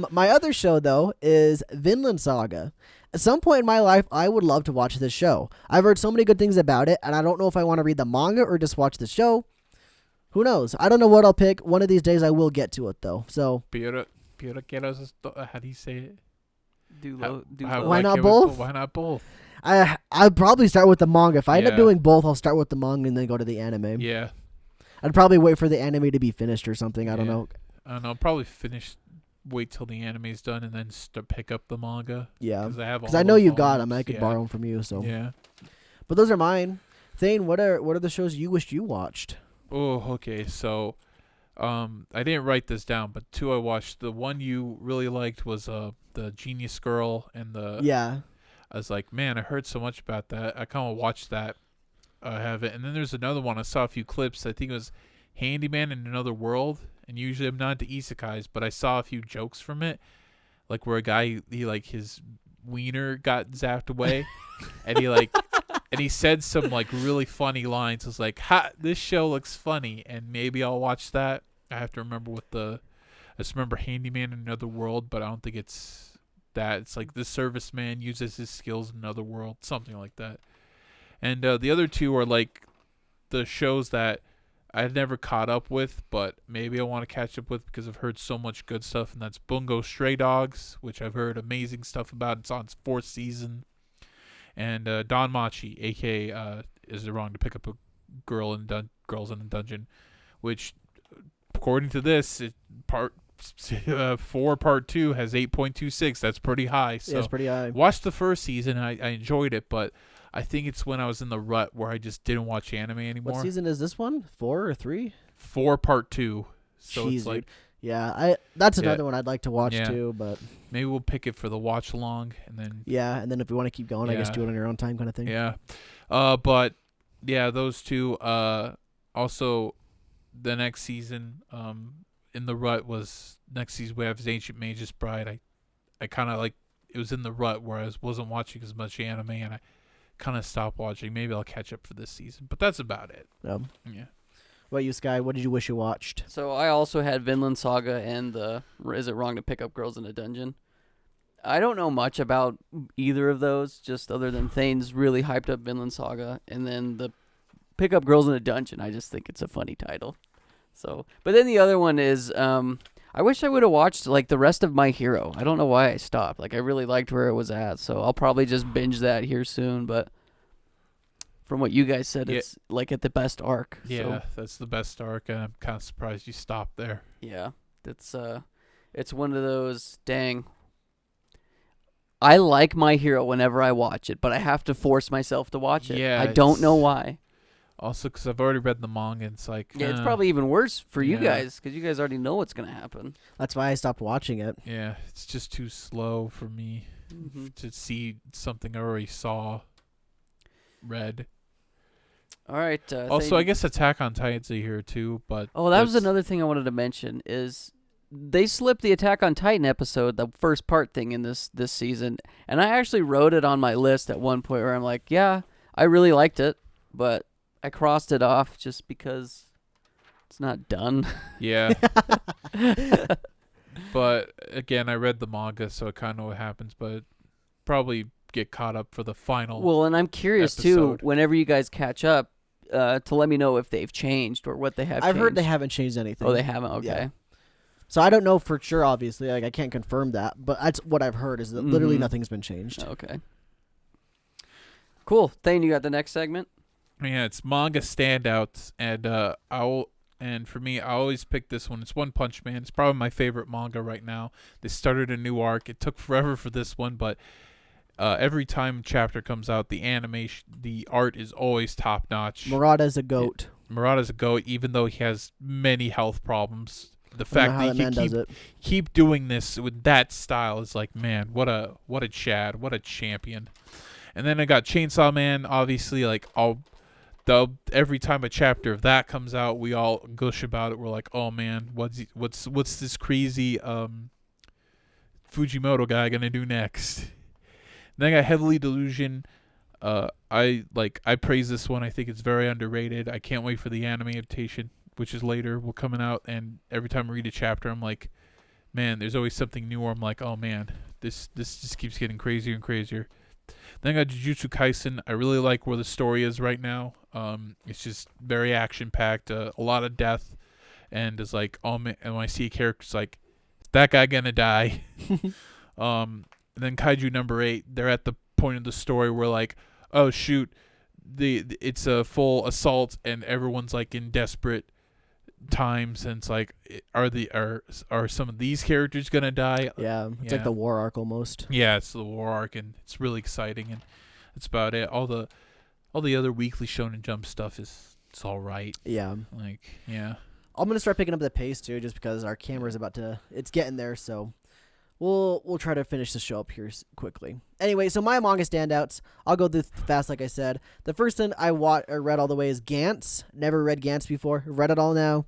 My other show though is Vinland Saga. At some point in my life, I would love to watch this show. I've heard so many good things about it, and I don't know if I want to read the manga or just watch the show. Who knows? I don't know what I'll pick. One of these days, I will get to it though. So How do you say it? Why not both? Why not both? I'd probably start with the manga. If I end up Yeah. doing both, I'll start with the manga and then go to the anime. Yeah. I'd probably wait for the anime to be finished or something. I don't know. I don't know. I'll probably wait till the anime's done and then pick up the manga. Yeah, Because I know you've got them. I could borrow them from you. So Yeah. But those are mine. Thane, what are the shows you wished you watched? Oh, okay. So, I didn't write this down, but 2 I watched. The one you really liked was the Genius Girl and the. Yeah. I was like, man, I heard so much about that. I kind of watched that. I have it, and then there's another one. I saw a few clips. I think it was Handyman in Another World. And usually I'm not into isekais, but I saw a few jokes from it, like where a guy his wiener got zapped away, and he said some like really funny lines. I was like, "Ha! This show looks funny," and maybe I'll watch that. I have to remember I just remember Handyman in Another World, but I don't think it's that. It's like the serviceman uses his skills in another world, something like that. And the other 2 are like the shows that I've never caught up with, but maybe I want to catch up with because I've heard so much good stuff, and that's Bungo Stray Dogs, which I've heard amazing stuff about. It's on its 4th season. And Don Machi, a.k.a. Is It Wrong to Pick Up a Girls in a Dungeon, which, according to this, part 4, part 2 has 8.26. That's pretty high. So Yeah, it's pretty high. watched the first season, and I enjoyed it, but I think it's when I was in the rut where I just didn't watch anime anymore. What season is this one? 4 or 3? 4 part 2. So Jeez, it's like dude. Yeah, that's Yeah. another one I'd like to watch Yeah. too. But maybe we'll pick it for the watch along, and then yeah, and then if you want to keep going, I guess Yeah. do it on your own time, kind of thing. yeah. But yeah, those two. Also, the next season, in the rut was next season we have Ancient Mage's Bride. I kind of like it was in the rut where I wasn't watching as much anime, and I kind of stopped watching. Maybe I'll catch up for this season, but that's about it. Yeah. What about you, Sky? What did you wish you watched? So I also had Vinland Saga and the Is It Wrong to Pick Up Girls in a Dungeon? I don't know much about either of those, just other than Thane's really hyped up Vinland Saga, and then the Pick Up Girls in a Dungeon. I just think it's a funny title. So, but then the other one is I wish I would have watched like the rest of My Hero. I don't know why I stopped. Like I really liked where it was at, so I'll probably just binge that here soon. But from what you guys said, it's like at the best arc. Yeah, So, that's the best arc, and I'm kind of surprised you stopped there. yeah, it's one of those dang. I like My Hero whenever I watch it, but I have to force myself to watch it. Yeah, I don't it's- know why. Also, because I've already read the manga, and it's like Yeah, it's probably even worse for you Yeah. guys because you guys already know what's gonna happen. That's why I stopped watching it. yeah, it's just too slow for me Mhm. to see something I already read. All right. Also, Thane- I guess Attack on Titan's here too, but Oh, that was that's- another thing I wanted to mention is they slipped the Attack on Titan episode, the first part thing in this season, and I actually wrote it on my list at one point where I'm like, yeah, I really liked it, but I crossed it off just because it's not done. Yeah. But again, I read the manga, so I kind of know what happens. But probably get caught up for the final. Well, and I'm curious episode. too, whenever you guys catch up, to let me know if they've changed or what they have I've heard they changed. haven't changed anything. Oh, they haven't? Okay. Yeah. So I don't know for sure, obviously. Like I can't confirm that, but that's what I've heard is that literally Mhm. nothing's been changed. Okay. Cool. Thane, you got the next segment? Yeah, it's manga standouts, and for me, I always pick this one. It's One Punch Man. It's probably my favorite manga right now. They started a new arc. It took forever for this one, but every time a chapter comes out, the animation, the art is always top notch. Murata's a goat. Murata's a goat, even though he has many health problems. The I don't fact know how that that man he does it. keep doing this with that style is like, man, what a Chad, what a champion. And then I got Chainsaw Man. Obviously, like every time a chapter of that comes out, we all gush about it. We're like, oh man, what's this crazy Fujimoto guy gonna do next? Then I got Heavily Delusion. I praise this one. I think it's very underrated. I can't wait for the anime adaptation, which is later, will coming out. And every time I read a chapter, I'm like, man, there's always something new. Where I'm like, oh man, this just keeps getting crazier and crazier. Then I got Jujutsu Kaisen. I really like where the story is right now. It's just very action packed, a lot of death, and it's like, oh man, and when I see a character, it's like, is that guy gonna die? And then Kaiju number 8, they're at the point of the story where like, oh shoot, it's a full assault and everyone's like in desperate times, and it's like, are some of these characters gonna die? Yeah, it's Yeah. like the war arc almost. Yeah, it's the war arc, and it's really exciting, and that's about it. All the other weekly Shonen Jump stuff it's all right. Yeah. Like, yeah. I'm gonna start picking up the pace too, just because our camera's it's getting there. So we'll try to finish the show up here quickly. Anyway, so my manga standouts, I'll go through fast. Like I said, the first one I read all the way is Gantz. Never read Gantz before. Read it all now.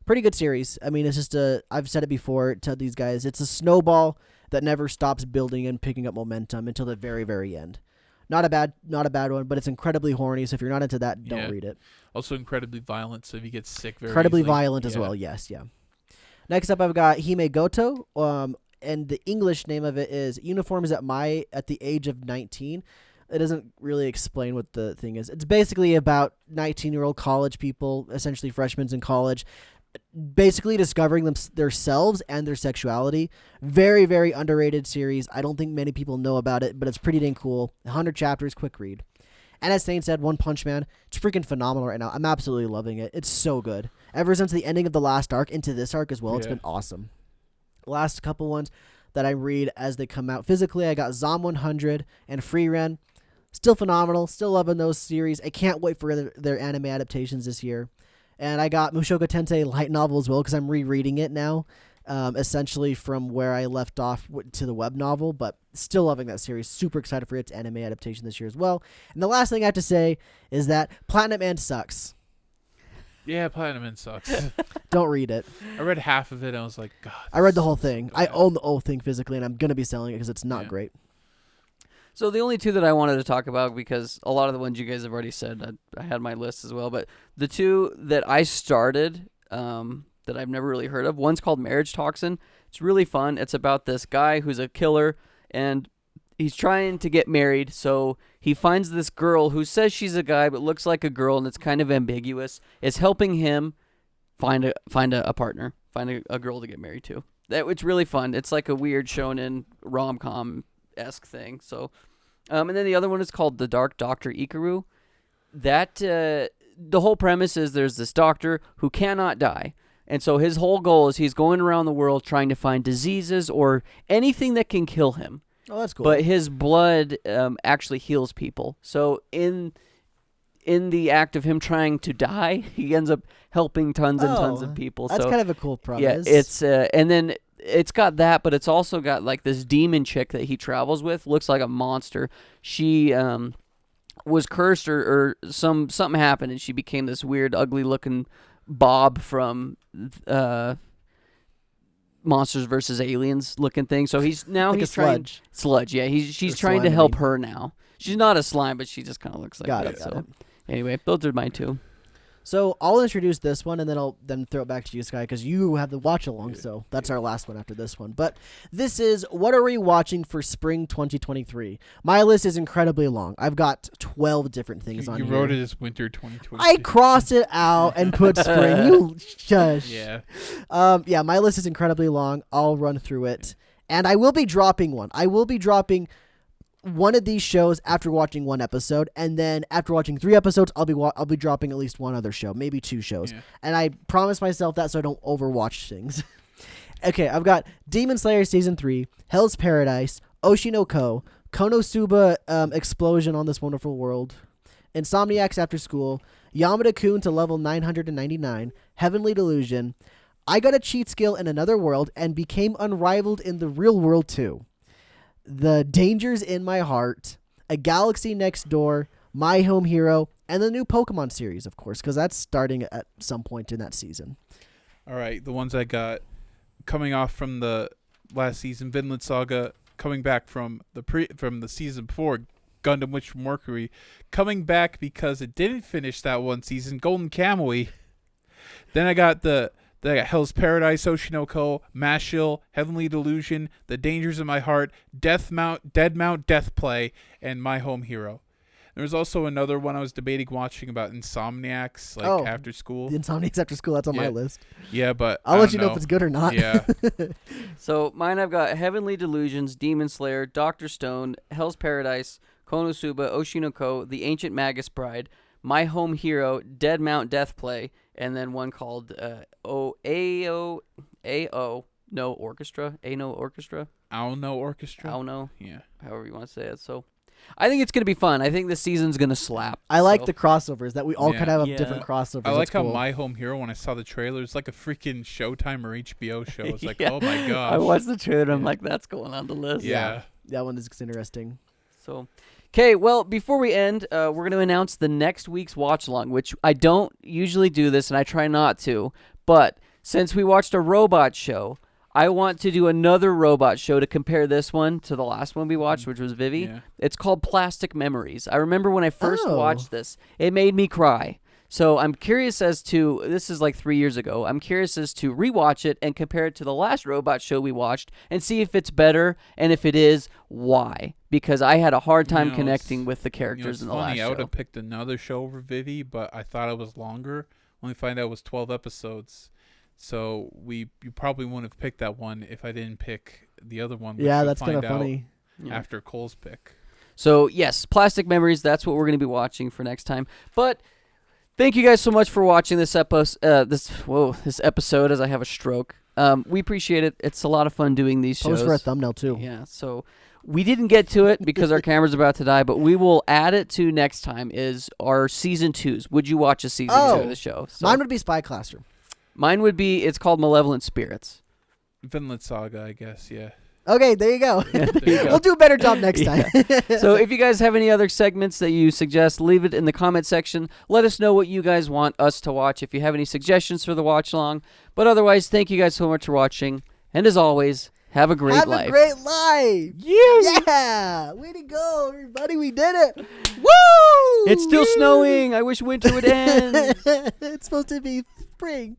Pretty good series. I mean, it's just I've said it before to these guys. It's a snowball that never stops building and picking up momentum until the very, very end. Not a bad one, but it's incredibly horny. So if you're not into that, don't Yeah. read it. Also incredibly violent, so if you get sick very Incredibly easily. violent as Yeah. well. Yes, yeah. Next up, I've got Hime Goto. And the English name of it is Uniforms at the Age of 19. It doesn't really explain what the thing is. It's basically about 19-year-old college people, essentially freshmen in college, basically discovering themselves and their sexuality. Very, very underrated series. I don't think many people know about it, but it's pretty dang cool. 100 chapters, quick read. And as Thane said, One Punch Man, it's freaking phenomenal right now. I'm absolutely loving it. It's so good. Ever since the ending of the last arc into this arc as well, it's Yeah. been awesome. Last couple ones that I read as they come out physically, I got Zom 100 and Free Ren. Still phenomenal. Still loving those series. I can't wait for their anime adaptations this year. And I got Mushoku Tensei light novel as well because I'm rereading it now, essentially from where I left off to the web novel, but still loving that series. Super excited for its anime adaptation this year as well. And the last thing I have to say is that Platinum Man sucks. Yeah, Platinum Man sucks. Don't read it. I read half of it and I was like, God. I read the whole so thing. bad. I own the whole thing physically, and I'm going to be selling it because it's not Yeah. great. So the only two that I wanted to talk about, because a lot of the ones you guys have already said, I had my list as well, but the two that I started that I've never really heard of, one's called Marriage Toxin. It's really fun. It's about this guy who's a killer, and he's trying to get married, so he finds this girl who says she's a guy but looks like a girl, and it's kind of ambiguous. It's helping him find a partner, find a girl to get married to. It's really fun. It's like a weird shonen rom-com-esque thing. So, and then the other one is called The Dark Doctor Ikaru. That the whole premise is there's this doctor who cannot die. And so his whole goal is he's going around the world trying to find diseases or anything that can kill him. Oh, that's cool. But his blood actually heals people. So in the act of him trying to die, he ends up helping tons and tons of people. That's so, kind of a cool premise. yeah, it's and then it's got that, but it's also got like this demon chick that he travels with. Looks like a monster. She was cursed or something happened, and she became this weird, ugly looking Bob from Monsters vs. Aliens looking thing. So he's like he's a trying sludge. Yeah, she's Or trying to slime, I help mean. her now. She's not a slime, but she just kind of looks like Got that. it. So anyway, those are my two. So I'll introduce this one, and then I'll throw it back to you, Sky, because you have the watch along. So that's our last one after this one. But this is What Are We Watching for Spring 2023? My list is incredibly long. I've got 12 different things on You here. wrote it as winter 2022. I crossed it out and put spring. You shush. Yeah. Yeah, my list is incredibly long. I'll run through it. And I will be dropping one. I will be dropping one of these shows after watching one episode, and then after watching 3 episodes, I'll be dropping at least one other show, maybe 2 shows. Yeah. And I promise myself that so I don't overwatch things. Okay, I've got Demon Slayer Season 3, Hell's Paradise, Oshinoko, Konosuba Explosion on This Wonderful World, Insomniacs After School, Yamada-kun to level 999, Heavenly Delusion, I Got a Cheat Skill in Another World and Became Unrivaled in the Real World too. The Dangers in My Heart, A Galaxy Next Door, My Home Hero, and the new Pokemon series, of course, because that's starting at some point in that season. All right, the ones I got coming off from the last season, Vinland Saga, coming back from the season before, Gundam Witch from Mercury, coming back because it didn't finish that one season, Golden Kamuy. Then I got Hell's Paradise, Oshinoko, Mashill, Heavenly Delusion, The Dangers in My Heart, Dead Mount, Death Play, and My Home Hero. There was also another one I was debating watching about Insomniacs, after school. The Insomniacs After School, that's on my list. Yeah, but I'll let you know if it's good or not. Yeah. So mine, I've got Heavenly Delusions, Demon Slayer, Dr. Stone, Hell's Paradise, Konosuba, Oshinoko, The Ancient Magus Bride, My Home Hero, Dead Mount Death Play, and then one called A-No Orchestra. Aono Orchestra. Aono, Yeah. however you want to say it. So I think it's going to be fun. I think this season's going to slap. I like so. the crossovers, that we all Yeah. kind of have Yeah. different crossovers. I like That's how cool. My Home Hero, when I saw the trailer, it's like a freaking Showtime or HBO show. It's like, Yeah. oh my gosh. I watched the trailer. I'm Yeah. like, that's going on the list. Yeah. That one is interesting. So, okay, well, before we end, we're going to announce the next week's watch along, which I don't usually do this, and I try not to. But since we watched a robot show, I want to do another robot show to compare this one to the last one we watched, which was Vivi. Yeah. It's called Plastic Memories. I remember when I first Oh. watched this, it made me cry. So I'm curious as to, this is like 3 years ago, I'm curious as to rewatch it and compare it to the last robot show we watched and see if it's better, and if it is, why. Because I had a hard time You know, connecting with the You know, characters it's in the funny. I last would show. have picked another show over Vivi, but I thought it was longer. Only find out it was 12 episodes. So you probably wouldn't have picked that one if I didn't pick the other one. which Yeah, we'll that's kind of find out funny. Yeah. after Cole's pick. So, yes, Plastic Memories, that's what we're going to be watching for next time. But thank you guys so much for watching this episode, this episode as I have a stroke. We appreciate it. It's a lot of fun doing these shows. Post for a thumbnail, too. Yeah, so We didn't get to it because our camera's about to die, but we will add it to next time is our season 2s. Would you watch a season 2 of the show? So Mine would be Spy Classroom. mine would be, it's called Malevolent Spirits. Vinland Saga, I guess. Yeah. Okay, there you go. Yeah, there you go. We'll do a better job next time. So if you guys have any other segments that you suggest, leave it in the comment section. Let us know what you guys want us to watch if you have any suggestions for the watch along. But otherwise, thank you guys so much for watching. And as always, have a great life. Have a great life. Yeah. Way to go, everybody. We did it. Woo! It's still snowing. I wish winter would end. It's supposed to be spring.